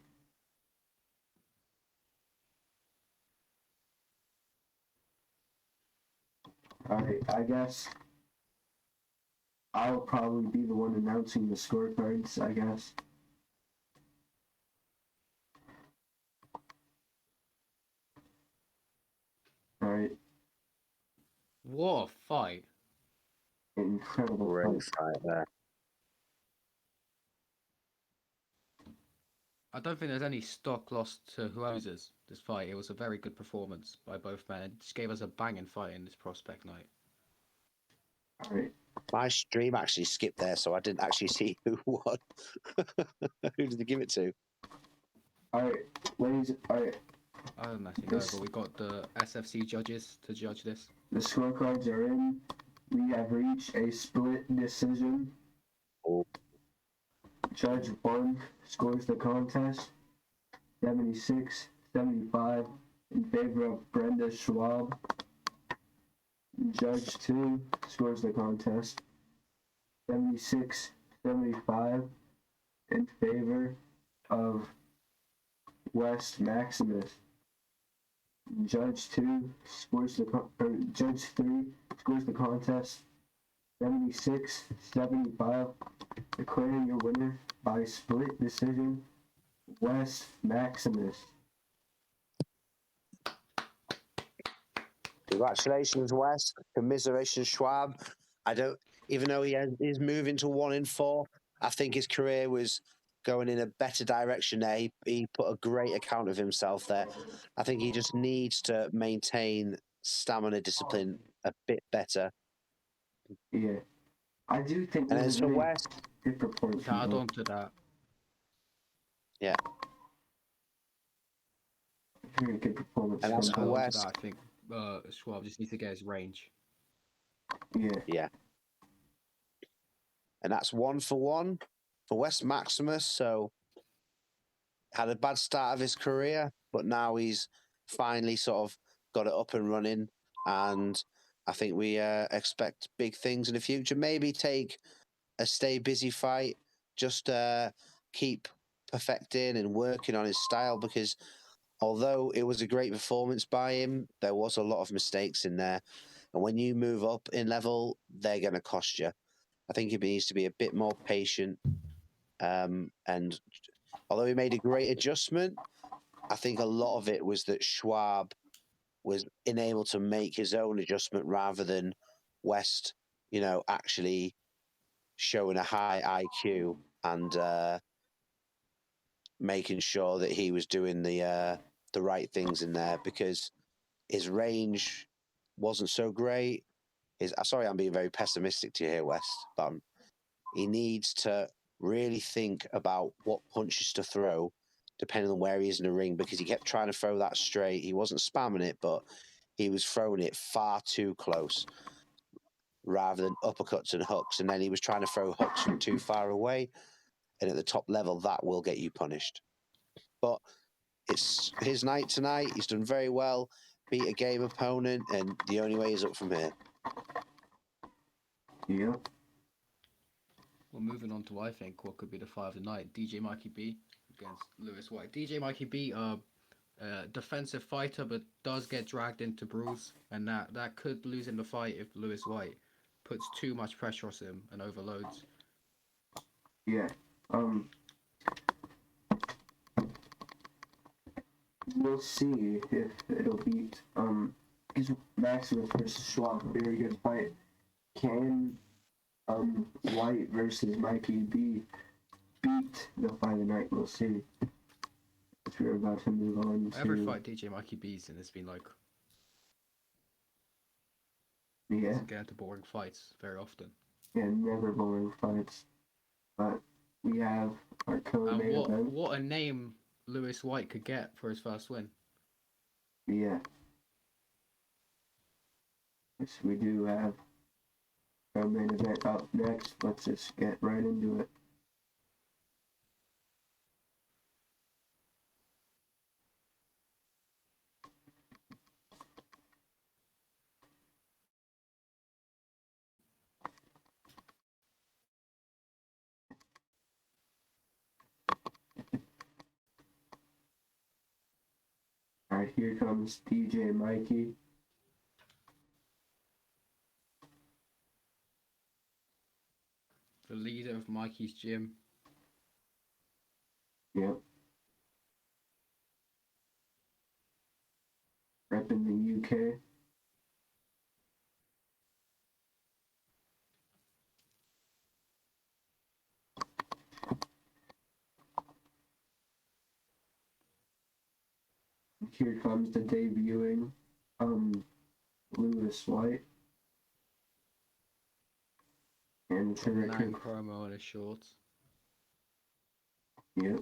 Alright, I guess I'll probably be the one announcing the scorecards, I guess. Alright, What a fight. incredible Great fight. fight there. I don't think there's any stock lost to who loses this fight. It was a very good performance by both men. It just gave us a banging fight in this prospect night. Alright, My stream actually skipped there, so I didn't actually see who won. Who did they give it to? alright, ladies, alright. I don't actually know, but we got the SFC judges to judge this. The scorecards are in. We have reached a split decision. Oh. Judge 1 scores the contest 76-75 in favor of Brenda Schwab. Judge 2 scores the contest 76-75 in favor of West Maximus. Judge 2 scores Judge 3 scores the contest 76-75, declaring your winner by split decision, West Maximus. Congratulations, West. Commiserations, Schwab. I don't, even though he's moving to 1 in 4, I think his career was going in a better direction there. He put a great account of himself there. I think he just needs to maintain stamina discipline a bit better. Yeah. I do think And it as was for very West, good performance To from add both. on to that, Very good performance And from as to for add both. on to West, that, I think Schwab just needs to get his range. Yeah. yeah. And that's 1-for-1 for West Maximus. So had a bad start of his career, but now he's finally sort of got it up and running. And I think we expect big things in the future. Maybe take a stay busy fight, just keep perfecting and working on his style, because although it was a great performance by him, there was a lot of mistakes in there. And when you move up in level, they're going to cost you. I think he needs to be a bit more patient. And although he made a great adjustment, I think a lot of it was that Schwab was unable to make his own adjustment rather than West, actually showing a high IQ and making sure that he was doing the right things in there, because his range wasn't so great. Sorry, I'm being very pessimistic to you here, West, but he needs to really think about what punches to throw depending on where he is in the ring, because he kept trying to throw that straight. He wasn't spamming it, but he was throwing it far too close rather than uppercuts and hooks. And then he was trying to throw hooks from too far away. And at the top level, that will get you punished. But it's his night tonight. He's done very well, beat a game opponent, and the only way is up from here. Yeah. Well, moving on to I think what could be the fight of the night: DJ Mikey B against Lewis White. DJ Mikey B, defensive fighter, but does get dragged into bruise, and that could lose him the fight if Lewis White puts too much pressure on him and overloads. Yeah. We'll see if it'll beat because Maximus versus Schwab, very good fight. Can White versus Mikey B beat the fight of the night? We'll see. As we're about to move on to Every fight DJ Mikey B's in has been like, yeah, doesn't get into boring fights very often. never boring fights. But we have our co-main And event. what a name Lewis White could get for his first win. Yeah. Yes, we do have our main event up next. Let's just get right into it. Alright, here comes DJ Mikey. The leader of Mikey's gym. Yep. Repping the UK. Here comes the debuting Lewis White. And it's a Nine record. promo on his shorts. Yep.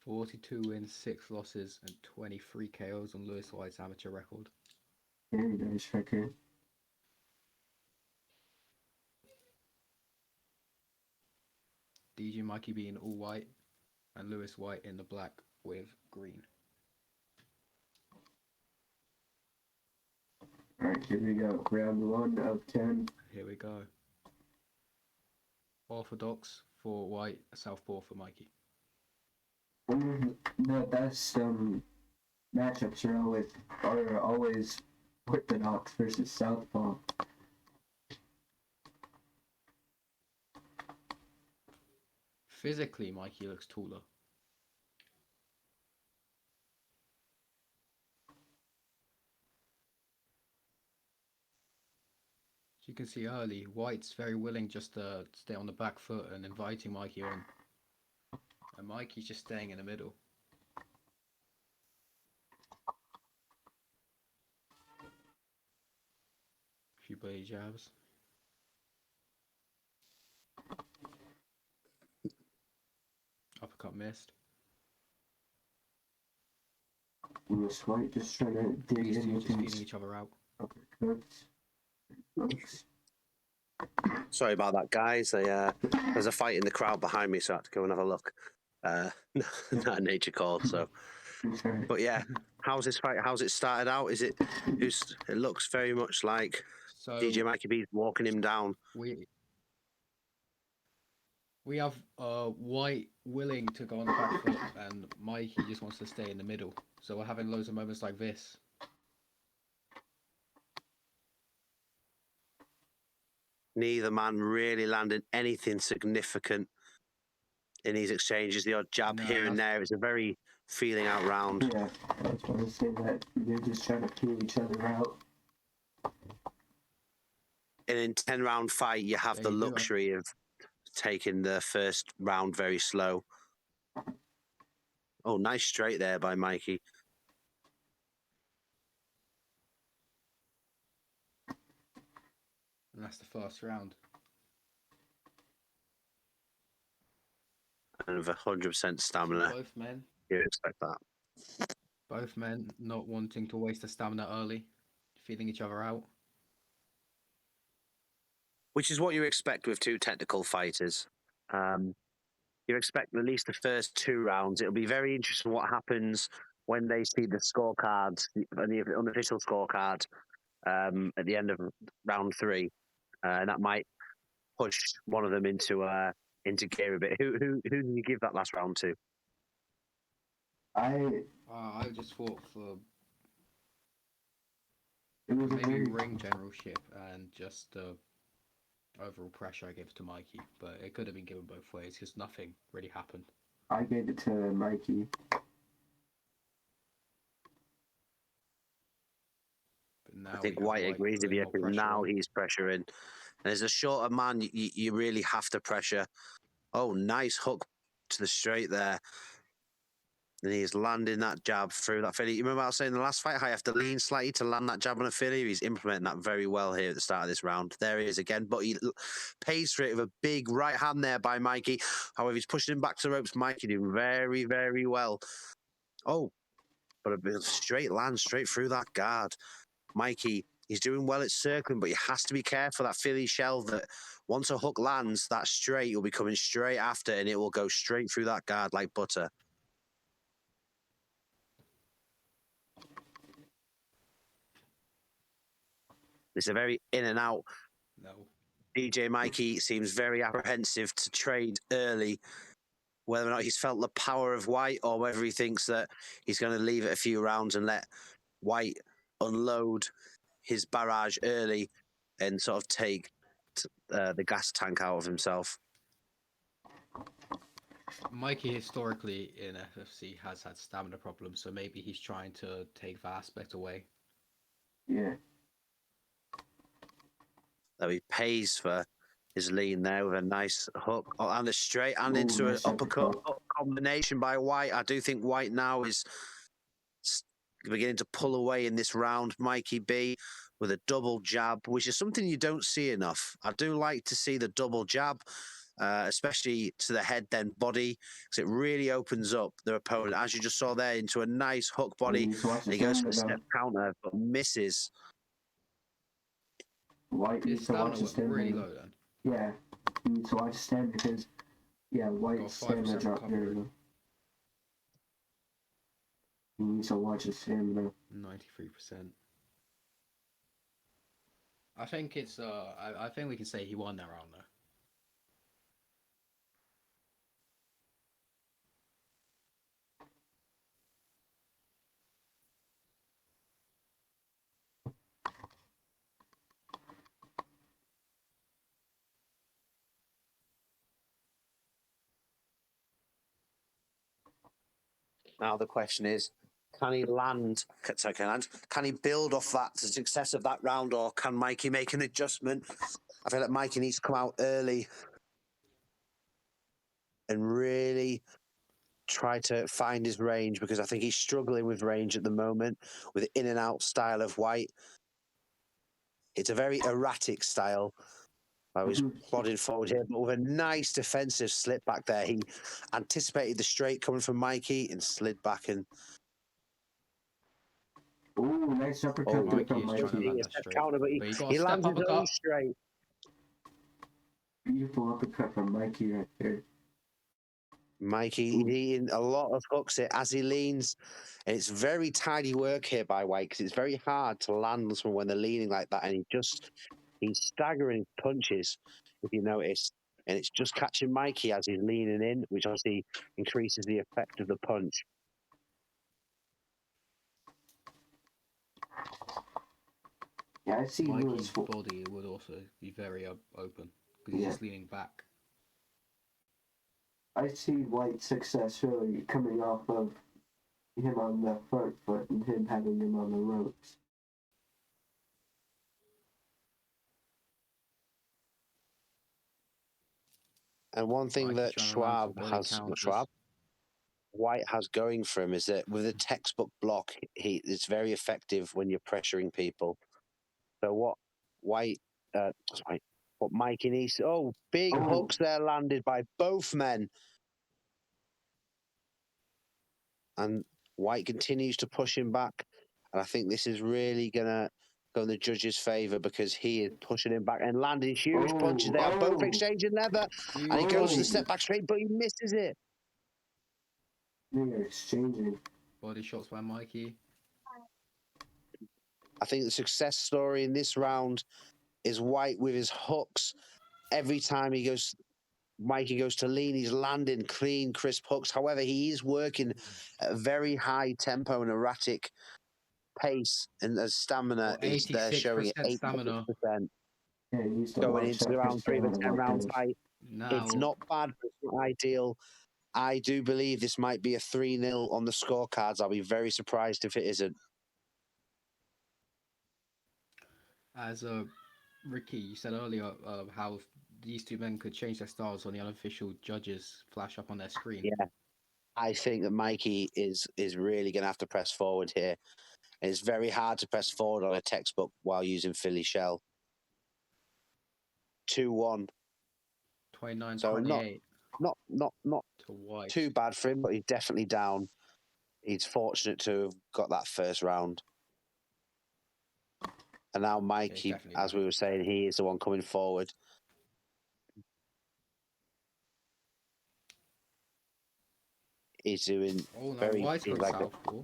"42 wins, 6 losses, and 23 KOs on Lewis White's amateur record." Very nice record. DJ Mikey B in all white, and Lewis White in the black with green. Alright, here we go. Round 1 of 10. Here we go. Orthodox for White, southpaw for Mikey. The best matchups are always Orthodox versus Southpaw. Physically, Mikey looks taller. As you can see early, White's very willing just to stay on the back foot and inviting Mikey on. And Mikey's just staying in the middle. A few body jabs. Uppercut missed. Miss White just trying to dig These in two with just these feeding each other out. uppercuts. Hooks. Sorry about that, guys. There's a fight in the crowd behind me, so I had to go and have a look. Not a nature call, so. Sorry. But yeah, how's this fight? How's it started out? It looks very much like So DJ Mikey B's walking him down. we have White willing to go on the back foot, and Mikey just wants to stay in the middle. So we're having loads of moments like this. Neither man really landing anything significant in these exchanges. The odd jab here and there. It's a very feeling out round. Yeah, I was going to say that they're just trying to feel each other out. In a 10-round fight, you have the luxury of taking the first round very slow. Oh, nice straight there by Mikey. And that's the first round. And with 100% stamina. Both men. You expect that. Both men not wanting to waste the stamina early, feeling each other out. Which is what you expect with two technical fighters. You expect at least the first 2 rounds. It'll be very interesting what happens when they see the scorecards, the unofficial scorecard at the end of round 3. And that might push one of them into gear a bit. Who did you give that last round to? I just fought for it was maybe ring generalship and just the overall pressure I gave to Mikey, but it could have been given both ways because nothing really happened. I gave it to Mikey. But now I think White agrees with you. Now he's pressuring. And as a shorter man, you really have to pressure. Oh, nice hook to the straight there. And he's landing that jab through that Philly. You remember I was saying in the last fight how you have to lean slightly to land that jab on a Philly? He's implementing that very well here at the start of this round. There he is again, but he pays for it with a big right hand there by Mikey. However, he's pushing him back to the ropes. Mikey doing very, very well. Oh, but a straight land straight through that guard. Mikey, he's doing well at circling, but he has to be careful that Philly shell that once a hook lands, that straight will be coming straight after and it will go straight through that guard like butter. It's a very in and out. No. DJ Mikey seems very apprehensive to trade early, whether or not he's felt the power of White or whether he thinks that he's going to leave it a few rounds and let White unload his barrage early and sort of take the gas tank out of himself. Mikey historically in FFC has had stamina problems, so maybe he's trying to take that aspect away. Yeah. So he pays for his lean there with a nice hook and a straight and into nice an uppercut combination by White. I do think White now is beginning to pull away in this round. Mikey B with a double jab, which is something you don't see enough. I do like to see the double jab, especially to the head then body, because it really opens up their opponent, as you just saw there, into a nice hook body. And he goes for a step counter, but misses. White needs to watch his stamina. Really low then. Yeah, he needs to watch his stamina because, yeah, White's stamina dropped very low. He needs to watch his stamina. 93%. I think it's I think we can say he won that round though. Now the question is, can he land? Sorry, can he build off that the success of that round, or can Mikey make an adjustment? I feel like Mikey needs to come out early and really try to find his range, because I think he's struggling with range at the moment with the in and out style of White. It's a very erratic style. I was plodding forward here, but with a nice defensive slip back there. He anticipated the straight coming from Mikey and slid back and Ooh, nice uppercut there Mikey from is trying to Mikey. land he that stepped straight. counter, but But you got a he step lands his own uppercut. straight. Beautiful uppercut from Mikey right there. Mikey eating a lot of hooks here as he leans. And it's very tidy work here by White, because it's very hard to land someone when they're leaning like that. And he's staggering punches, if you notice. And it's just catching Mikey as he's leaning in, which obviously increases the effect of the punch. Yeah, I see Mikey's Lewis. body would also be very open because he's Yeah. just leaning back. I see White's success really coming off of him on the front foot and him having him on the ropes. And one thing Mikey's that trying to land for body counters. White has going for him is that with a textbook block, it's very effective when you're pressuring people. So what Mikey needs? Oh, big hooks there landed by both men, and White continues to push him back. And I think this is really gonna go in the judge's favour, because he is pushing him back and landing huge punches. They are both exchanging leather, and he goes for the step back straight, but he misses it. They are exchanging body shots by Mikey. I think the success story in this round is White with his hooks. Every time Mikey goes to lean, he's landing clean, crisp hooks. However, he is working at a very high tempo and erratic pace, and the stamina is there showing 86% stamina. 86%. Yeah, he used to Going watch into the round 3 of a stamina 10-round like fight. Now, It's not bad, but it's not ideal. I do believe this might be a 3-0 on the scorecards. I'll be very surprised if it isn't. as Ricky, you said earlier how these two men could change their styles on the unofficial judges flash up on their screen. Yeah. I think that Mikey is really going to have to press forward here. And it's very hard to press forward on a textbook while using Philly shell. 2-1. 29-28 So not to White. too bad for him, but he's definitely down. He's fortunate to have got that first round. And now Mikey, as we were saying, he is the one coming forward. He's doing very... White's got like southpaw.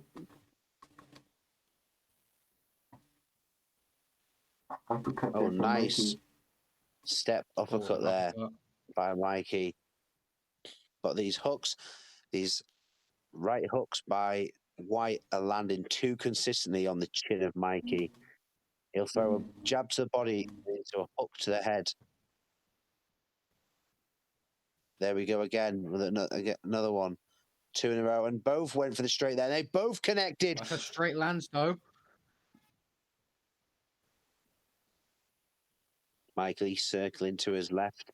Nice Mikey. Step uppercut there by Mikey. But these hooks, these right hooks by White are landing too consistently on the chin of Mikey. He'll throw a jab to the body into a hook to the head. There we go again with another one. 2 in a row, and both went for the straight there. They both connected. That's a straight lands, though. Mikey circling to his left.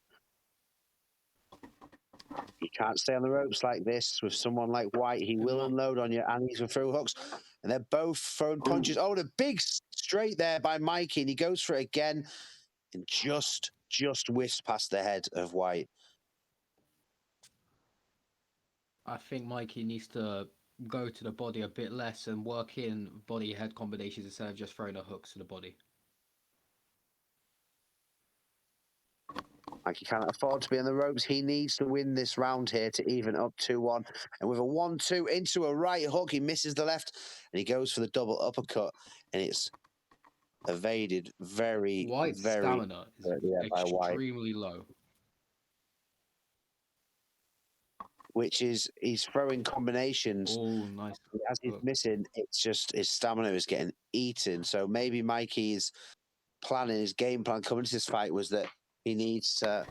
You can't stay on the ropes like this with someone like White. He will unload on you, and he's going to throw hooks. And they're both throwing punches. Oh, the big straight there by Mikey, and he goes for it again, and just whiffs past the head of White. I think Mikey needs to go to the body a bit less and work in body-head combinations instead of just throwing the hooks to the body. Mikey cannot afford to be on the ropes. He needs to win this round here to even up 2-1. And with a 1-2 into a right hook, he misses the left, and he goes for the double uppercut, and it's evaded very, White's very stamina is extremely low. Which is, he's throwing combinations. Oh, nice. As he's missing, it's just his stamina is getting eaten. So maybe Mikey's planning, his game plan coming to this fight was that he needs to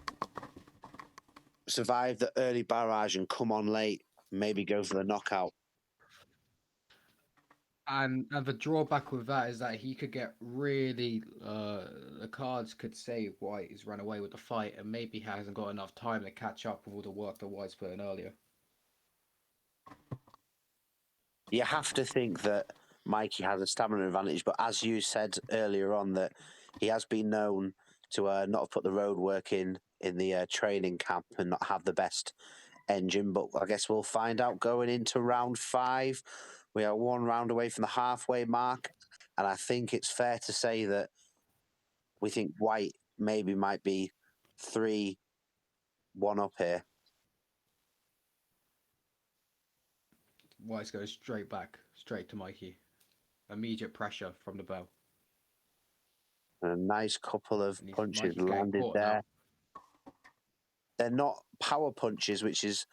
survive the early barrage and come on late, maybe go for the knockout. And the drawback with that is that he could get really the cards could say White has run away with the fight and maybe hasn't got enough time to catch up with all the work that White's put in earlier. You have to think that Mikey has a stamina advantage, but as you said earlier on, that he has been known to not have put the road work in the training camp and not have the best engine. But I guess we'll find out going into round 5. We are 1 round away from the halfway mark, and I think it's fair to say that we think White maybe might be 3-1 up here. White's goes straight back, straight to Mikey. Immediate pressure from the bell. And a nice couple of And punches Mikey's getting landed caught there. now. They're not power punches, which is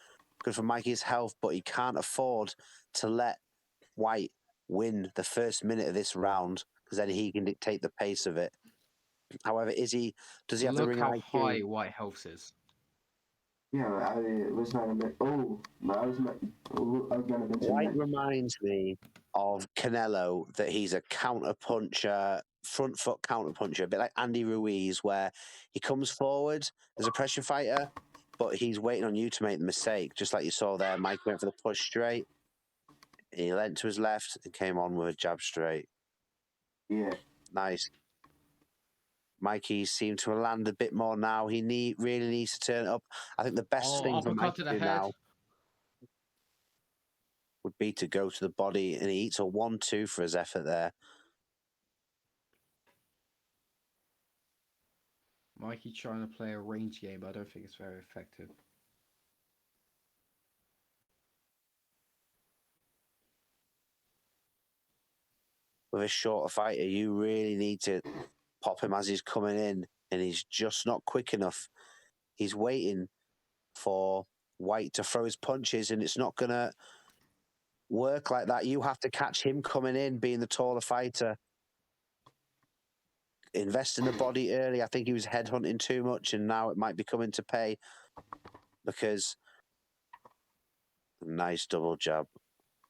good for Mikey's health, but he can't afford to let White win the first minute of this round because then he can dictate the pace of it. However, does he have the Look ring how IQ? high White health is. Yeah, I was not a bit. Oh, I was gonna mention White that. reminds me of Canelo, that he's a counter puncher, front foot counter puncher, a bit like Andy Ruiz, where he comes forward as a pressure fighter, but he's waiting on you to make the mistake. Just like you saw there, Mike went for the push straight. He leant to his left and came on with a jab straight. Yeah. Nice. Mikey seemed to land a bit more now. He really needs to turn it up. I think the best thing for Uppercut Mikey to to the do head. now would be to go to the body, and he eats a 1-2 for his effort there. Mikey trying to play a range game, but I don't think it's very effective. With a shorter fighter, you really need to pop him as he's coming in, and he's just not quick enough. He's waiting for White to throw his punches, and it's not going to work like that. You have to catch him coming in, being the taller fighter. Invest in the body early. I think he was headhunting too much, and now it might be coming to pay because nice double jab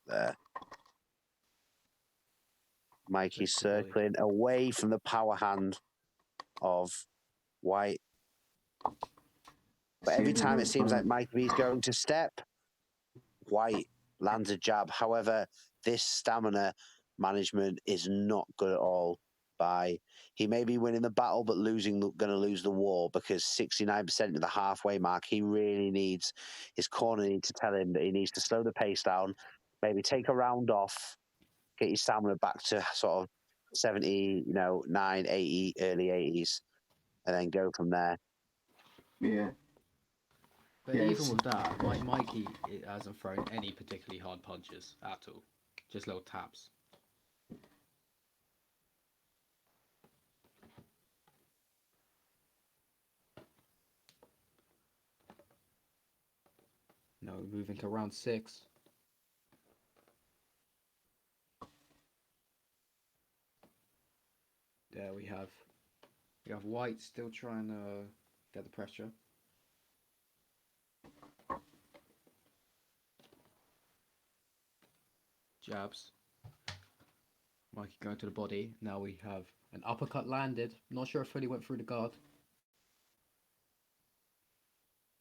there. Mikey's circling away from the power hand of White. But every time it seems like Mike V's going to step, White lands a jab. However, this stamina management is not good at all. He may be winning the battle, but going to lose the war, because 69% of the halfway mark, his corner needs to tell him that he needs to slow the pace down, maybe take a round off, get your stamina back to sort of 70, 9, 80, early 80s, and then go from there. Yeah. But even with that, Mikey hasn't thrown any particularly hard punches at all. Just little taps. Now we move into round 6. There we have White still trying to get the pressure. Jabs. Mikey going to the body. Now we have an uppercut landed. Not sure if fully went through the guard.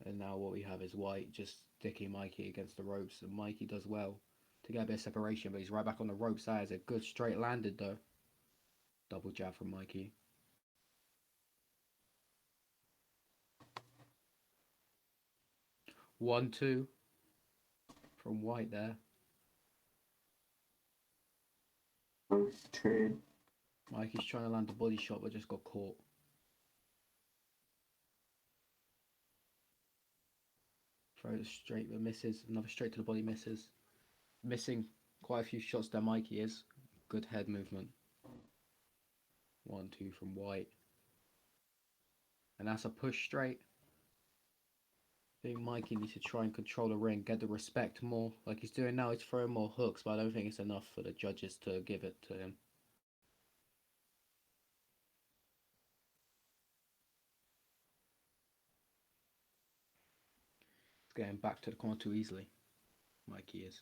And now what we have is White just sticking Mikey against the ropes. And Mikey does well to get a bit of separation, but he's right back on the ropes. That is a good straight landed though. Double jab from Mikey. One, two from White there. Trade. Mikey's trying to land a body shot, but just got caught. Throws straight, but misses. Another straight to the body, misses. Missing quite a few shots there, Mikey is. Good head movement. 1, 2 from White. And that's a push straight. I think Mikey needs to try and control the ring, get the respect more. Like he's doing now, he's throwing more hooks, but I don't think it's enough for the judges to give it to him. He's getting back to the corner too easily. Mikey is.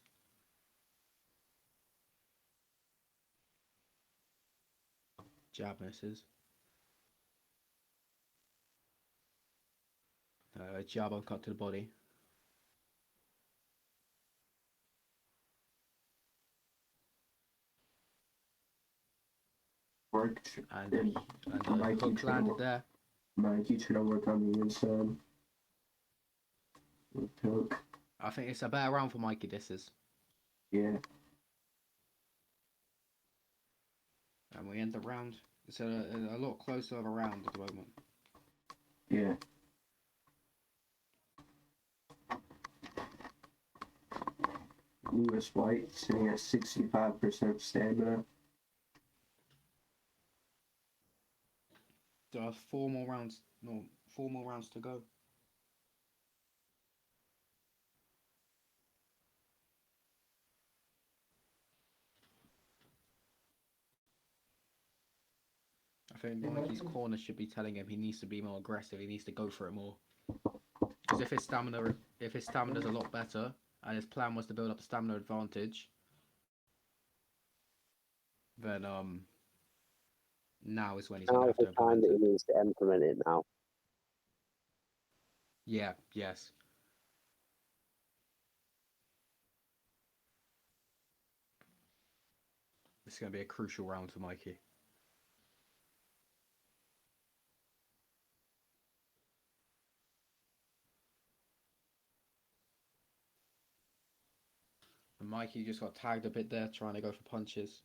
Jab misses. Jab uppercut to the body. Work. And a Mikey hook landed there. Mikey trying to work on the inside. With hook. I think it's a better round for Mikey, this is. Yeah. And we end the round. It's a lot closer of a round at the moment. Yeah. Lewis White sitting at 65% stamina. There are 4 more rounds. No, 4 more rounds to go. I think Mikey's corner should be telling him he needs to be more aggressive. He needs to go for it more. Because if his stamina's a lot better, and his plan was to build up a stamina advantage, then now is when he's gonna have to the time implement that it. he needs to implement it now. Yeah. Yes. This is gonna be a crucial round for Mikey. And Mikey just got tagged a bit there, trying to go for punches.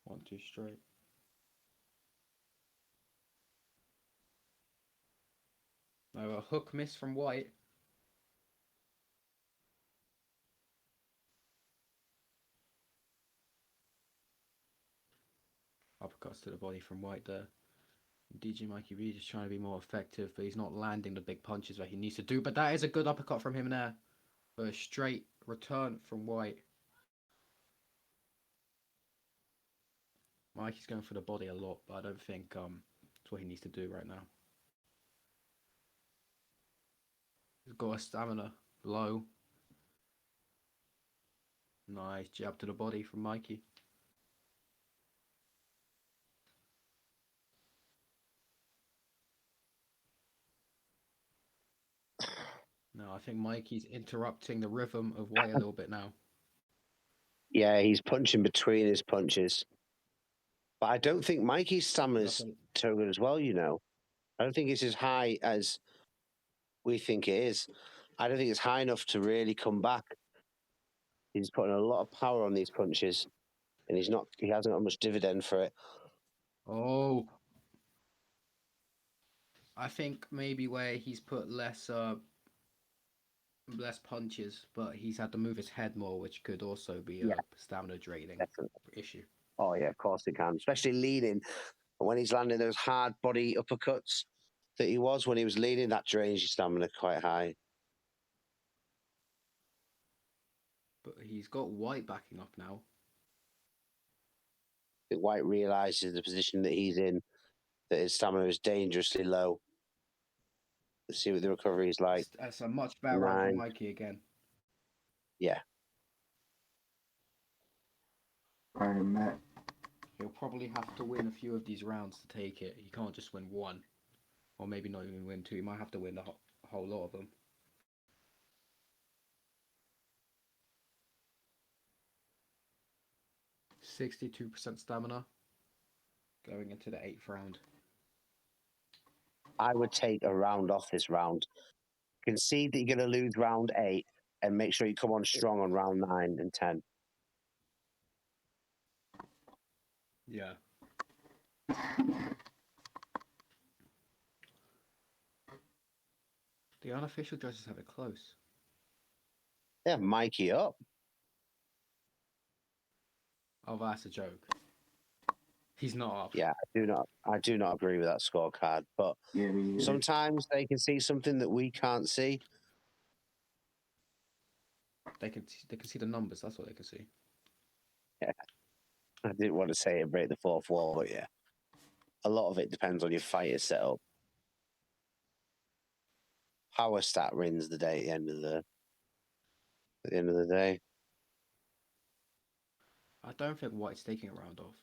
1, 2 straight. No, a hook miss from White. Uppercuts to the body from White there. DJ Mikey B just trying to be more effective, but he's not landing the big punches that he needs to do. But that is a good uppercut from him there. A straight return from White. Mikey's going for the body a lot, but I don't think that's what he needs to do right now. He's got a stamina low. Nice jab to the body from Mikey. No, I think Mikey's interrupting the rhythm of White a little bit now. Yeah, he's punching between his punches. But I don't think Mikey's stamina's so good as well, you know. I don't think it's as high as we think it is. I don't think it's high enough to really come back. He's putting a lot of power on these punches, and he hasn't got much dividend for it. Oh. I think maybe where he's put less punches, but he's had to move his head more, which could also be a stamina draining issue. Oh yeah, of course it can, especially leaning. When he's landing those hard body uppercuts that he was when he was leaning, that drains your stamina quite high. But he's got White backing up now. White realizes the position that he's in, that his stamina is dangerously low. Let's see what the recovery is like. That's a much better round for Mikey again. Yeah. All right, Matt. He'll probably have to win a few of these rounds to take it. He can't just win one. Or maybe not even win 2. He might have to win the whole lot of them. %62% stamina. Going into the 8th round. I would take a round off this round. Concede that you're going to lose round 8 and make sure you come on strong on round 9 and 10. Yeah. The unofficial judges have it close. Yeah, Mikey up. Oh, that's a joke. He's not up. Yeah, I do not agree with that scorecard. But sometimes they can see something that we can't see. They can see the numbers. That's what they can see. Yeah, I didn't want to say it, break the fourth wall, but yeah, a lot of it depends on your fighter setup. Power stat wins the day at the end of the day. I don't think White's taking a round off.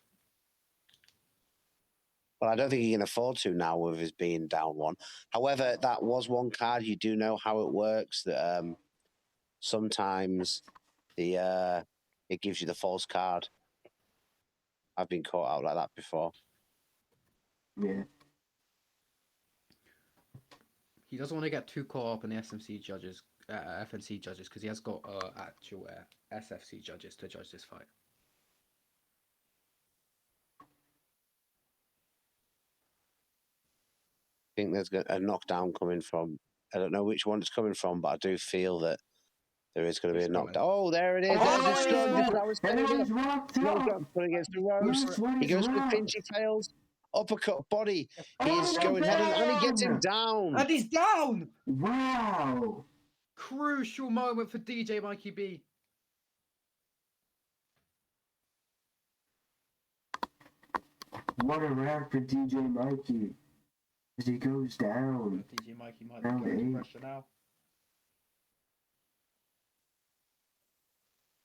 Well, I don't think he can afford to now with his being down one. However, that was one card. You do know how it works. That sometimes the it gives you the false card. I've been caught out like that before. Yeah. He doesn't want to get too caught up in the FNC judges because he has got actual SFC judges to judge this fight. I think there's a knockdown coming from. I don't know which one it's coming from, but I do feel that there is going to be a knockdown. Oh, there it is. There's a stun. This is how it's going to be. Put against the ropes. He goes for the pinch. He fails. Uppercut body. He's going head and he gets him down. And he's down. Wow. Crucial moment for DJ Mikey B. What a round for DJ Mikey. As he goes down. DJ Mikey might be under pressure now.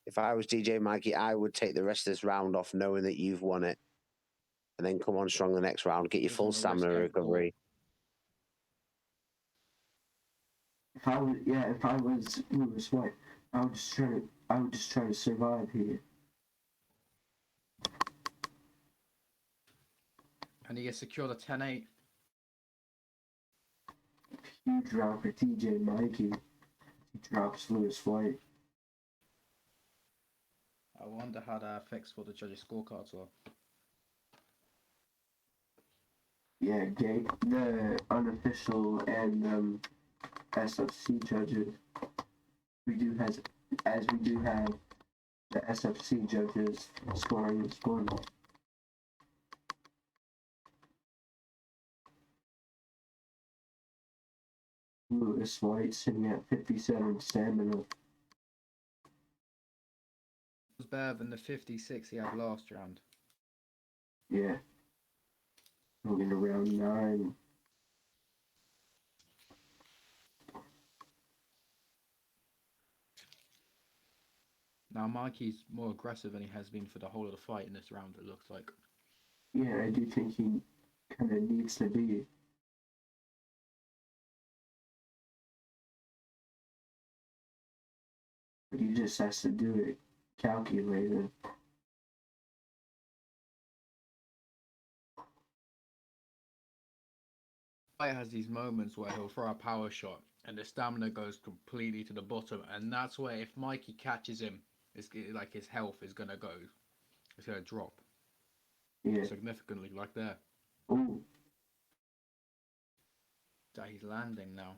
If I was DJ Mikey, I would take the rest of this round off knowing that you've won it. And then come on strong the next round. Get your full stamina recovery. If I was Lewis White, I would just try to survive here. And he gets secured a 10-8. Huge round for TJ Mikey. He drops Lewis White. I wonder how that affects what the judges' scorecards are. Yeah, the unofficial and SFC judges. We do have the SFC judges scoring and scoring. Lewis White sitting at 57 stamina. Was better than the 56 he had last round. Yeah. Moving to round 9. Now Mikey's more aggressive than he has been for the whole of the fight in this round, it looks like. Yeah, I do think he kind of needs to be. But he just has to do it calculated. Fight has these moments where he'll throw a power shot and the stamina goes completely to the bottom, and that's where if Mikey catches him, it's like his health is gonna drop. Yeah. Significantly, like there. Ooh. That he's landing now.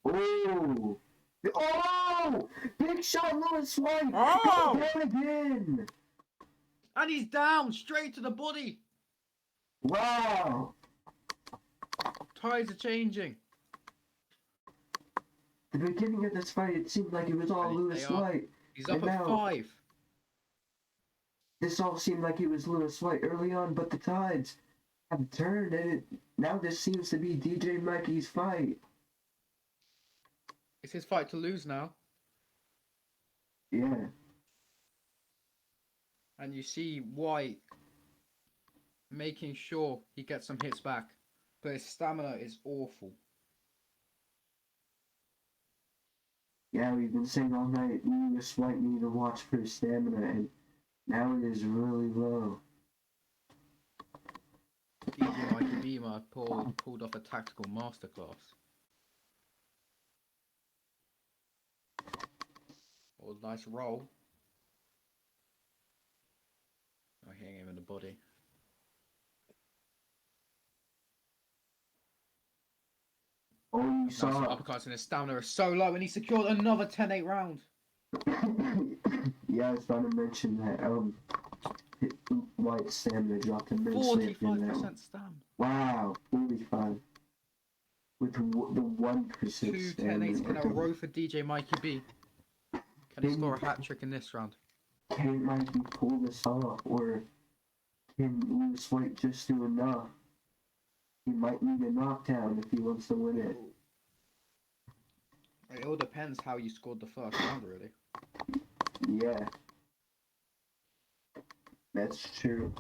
Oh! Oh! Big shot, Lewis White! Oh! Down again! And he's down, straight to the body! Wow! Tides are changing. The beginning of this fight, it seemed like it was all Lewis White. He's up at 5. This all seemed like it was Lewis White early on, but the tides have turned, and now this seems to be DJ Mikey's fight. It's his fight to lose now. Yeah. And you see White making sure he gets some hits back. But his stamina is awful. Yeah, we've been saying all night, Lewis White needed to watch for his stamina, and now it is really low. DJ Mikey Beamer pulled off a tactical masterclass. Oh, nice roll. Oh, hitting him in the body. Oh, you Nice saw uppercuts, and his stamina is so low, and he secured another 10-8 round. Yeah, I was about to mention that White's stamina dropped immensely. 45% stamina. Wow, 45. With the 1% 2 10-8s in a row for DJ Mikey B. Can he score a hat trick in this round? can Mikey pull this off, or can Lewis White just do enough? He might need a knockdown if he wants to win it. It all depends how you scored the first round, really. Yeah. That's true.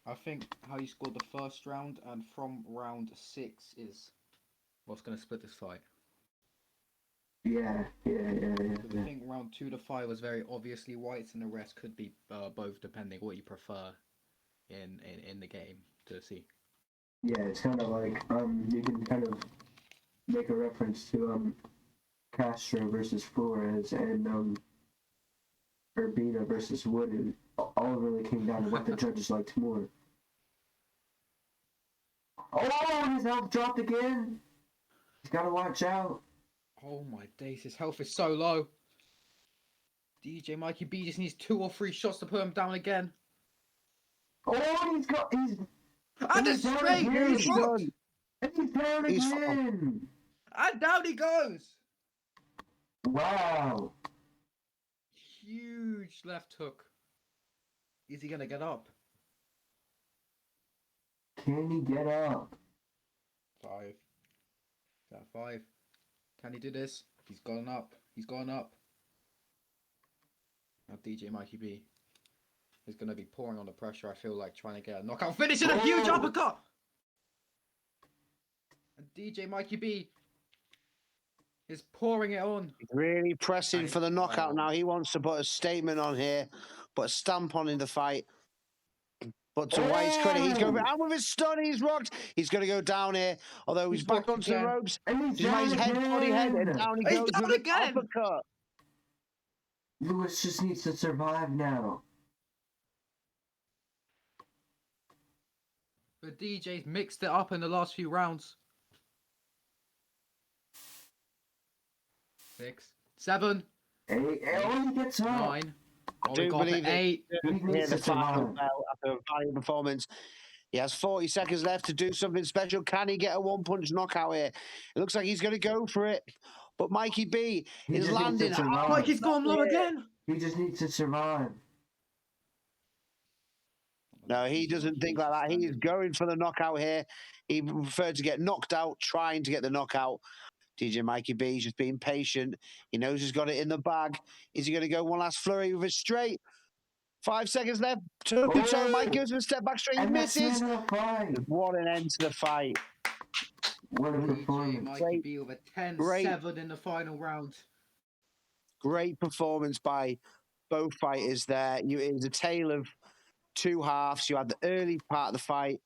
I think how you scored the first round and from round 6 is what's going to split this fight. Yeah. I think round 2 to 5 was very obviously White's, and the rest could be both, depending what you prefer in the game to see. Yeah, it's kind of like you can kind of make a reference to Castro versus Flores and Urbina versus Wood, and all really came down to what the judges liked more. Oh, his health dropped again. He's got to watch out. Oh my days, his health is so low. DJ Mikey B just needs 2 or 3 shots to put him down again. Oh, he's And he's a down straight! again. He's hooked! And he's down again. And down he goes! Wow. Huge left hook. Is he going to get up? Can he get up? 5. Is that 5? Can he do this? He's gone up. He's gone up. Now DJ Mikey B is going to be pouring on the pressure, I feel like, trying to get a knockout finish in a huge uppercut! And DJ Mikey B is pouring it on. Really pressing for the knockout now. He wants to put a statement on here, put a stamp on in the fight. But to White's credit, he's going out with his stun. He's rocked. He's going to go down here, although he's back onto the ropes. And He's his head, body head, and down he goes down with again. an uppercut. Lewis just needs to survive now. But DJ's mixed it up in the last few rounds. 6, 7, 8. Oh, he gets up. 9. I do believe 8. Near the final bell after a valiant performance. He has 40 seconds left to do something special. Can he get a one-punch knockout here? It looks like he's going to go for it. But Mikey B is landing. Mikey's gone low again. He just needs to survive. No, he doesn't think like that. He is going for the knockout here. He preferred to get knocked out, trying to get the knockout. DJ Mikey B is just being patient. He knows he's got it in the bag. Is he going to go one last flurry with a straight? 5 seconds left. Mike goes with a step back straight. He misses. What an end to the fight. What a performance. Mikey B with a 10-7 in the final round. Great performance by both fighters there. It was a tale of 2 halves. You had the early part of the fight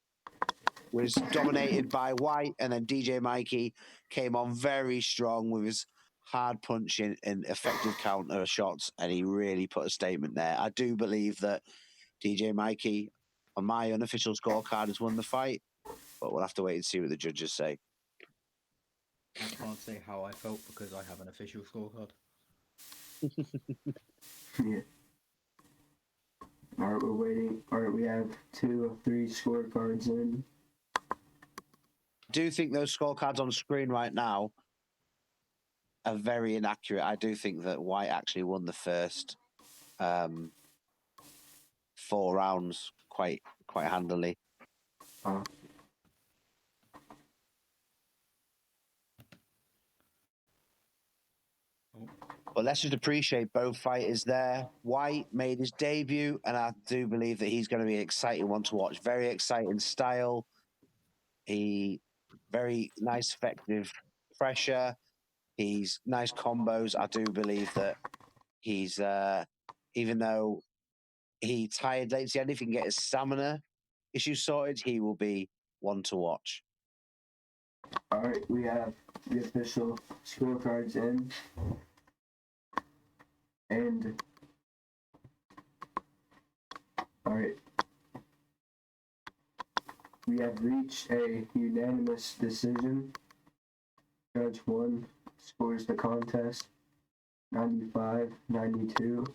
was dominated by White, and then DJ Mikey came on very strong with his hard punching and effective counter shots, and he really put a statement there. I do believe that DJ Mikey, on my unofficial scorecard, has won the fight, but we'll have to wait and see what the judges say. I can't say how I felt because I have an official scorecard. Yeah. Alright, we're waiting. Alright, we have 2 of 3 scorecards in. I do think those scorecards on screen right now are very inaccurate. I do think that White actually won the first 4 rounds quite handily. But let's just appreciate both fighters there. White made his debut, and I do believe that he's going to be an exciting one to watch. Very exciting style. Very nice, effective pressure. He's nice combos. I do believe that he's, even though he tired late to the end, if he can get his stamina issues sorted, he will be one to watch. All right, we have the official scorecards in. And, all right, we have reached a unanimous decision. Judge 1 scores the contest 95-92.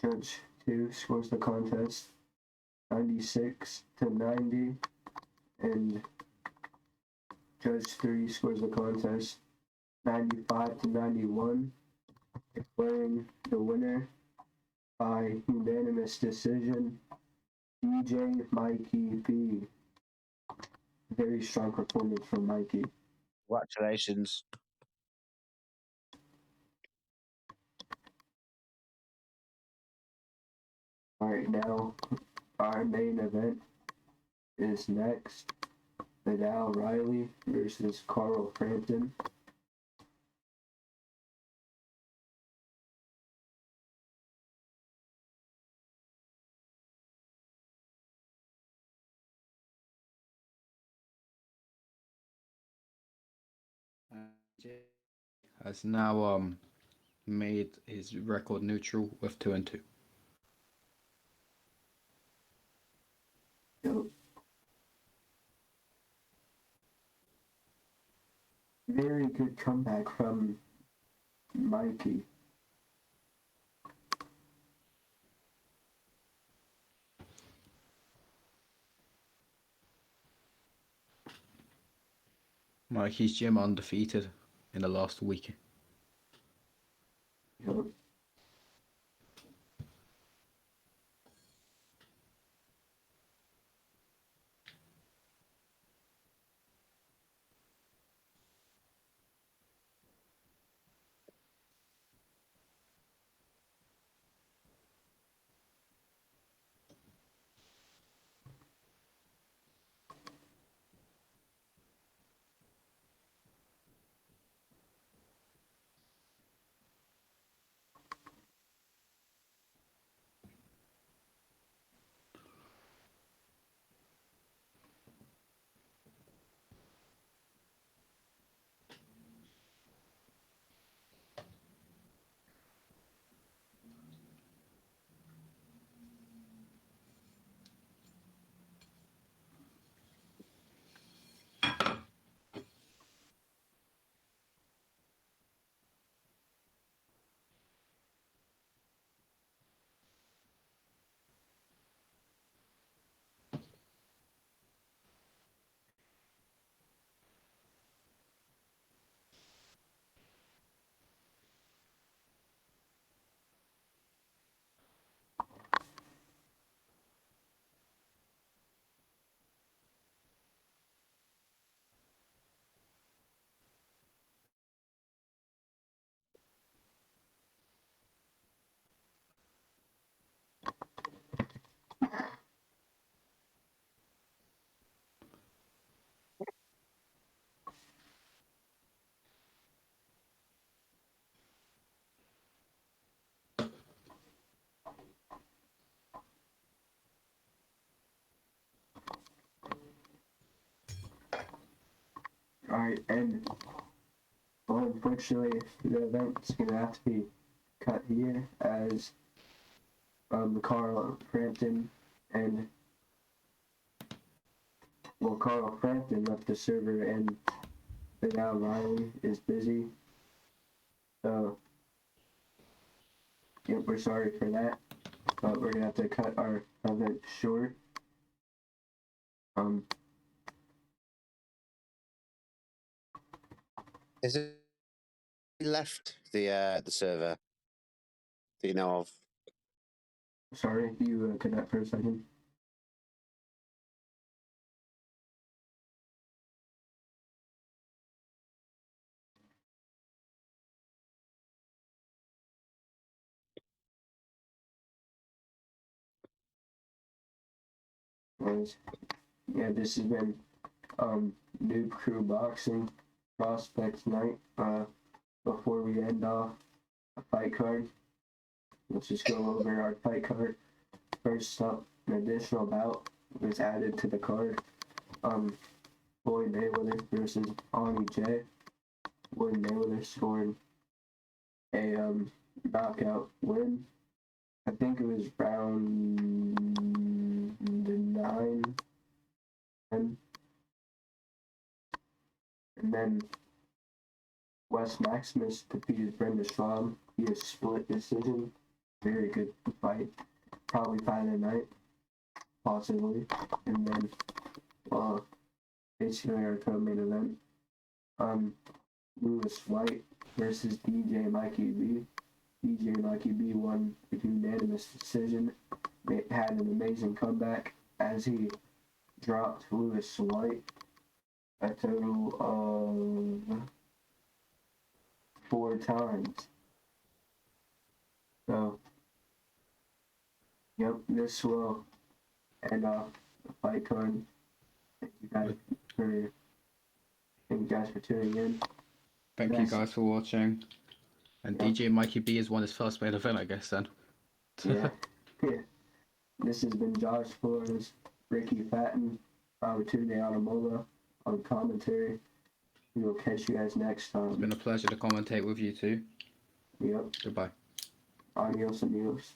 Judge 2 scores the contest 96-90. And Judge 3 scores the contest 95-91. declaring the winner by unanimous decision, DJ Mikey B. Very strong performance from Mikey. Congratulations. Alright, now our main event is next. Vidal Riley versus Carl Frampton. Has now made his record neutral with 2-2. Yep. Very good comeback from Mikey. Mikey's gym undefeated in the last week. Yep. Alright, and well, unfortunately, the event's gonna have to be cut here as Carl Frampton and Carl Frampton left the server and Vidal Riley is busy. So, yep, we're sorry for that, but we're gonna have to cut our event short. Is it left the server? Do you know of? Sorry, you cut that for a second. Yeah, this has been Noob Crew Boxing Prospects Night. Before we end off a fight card, let's just go over our fight card. First up, an additional bout was added to the card. Floyd Mayweather versus Ani J. Floyd Mayweather scored a knockout win. I think it was round 9, 10. And then Wes Maximus defeated Brenda Schwab via split decision. Very good fight. Probably fight of the night, possibly. And then, basically our co-main event. Lewis White versus DJ Mikey B. DJ Mikey B won with unanimous decision. They had an amazing comeback as he dropped Lewis White a total of 4 times. So, yep, this will end off the fight card. Thank you guys for tuning in. Thank you guys for watching. And Yep. DJ Mikey B has won his first main event, I guess, then. Yeah. This has been Josh Flores, Ricky Patton, Tunde Adamola on commentary. We will catch you guys next time. It's been a pleasure to commentate with you too. Yep. Goodbye. Adios amigos.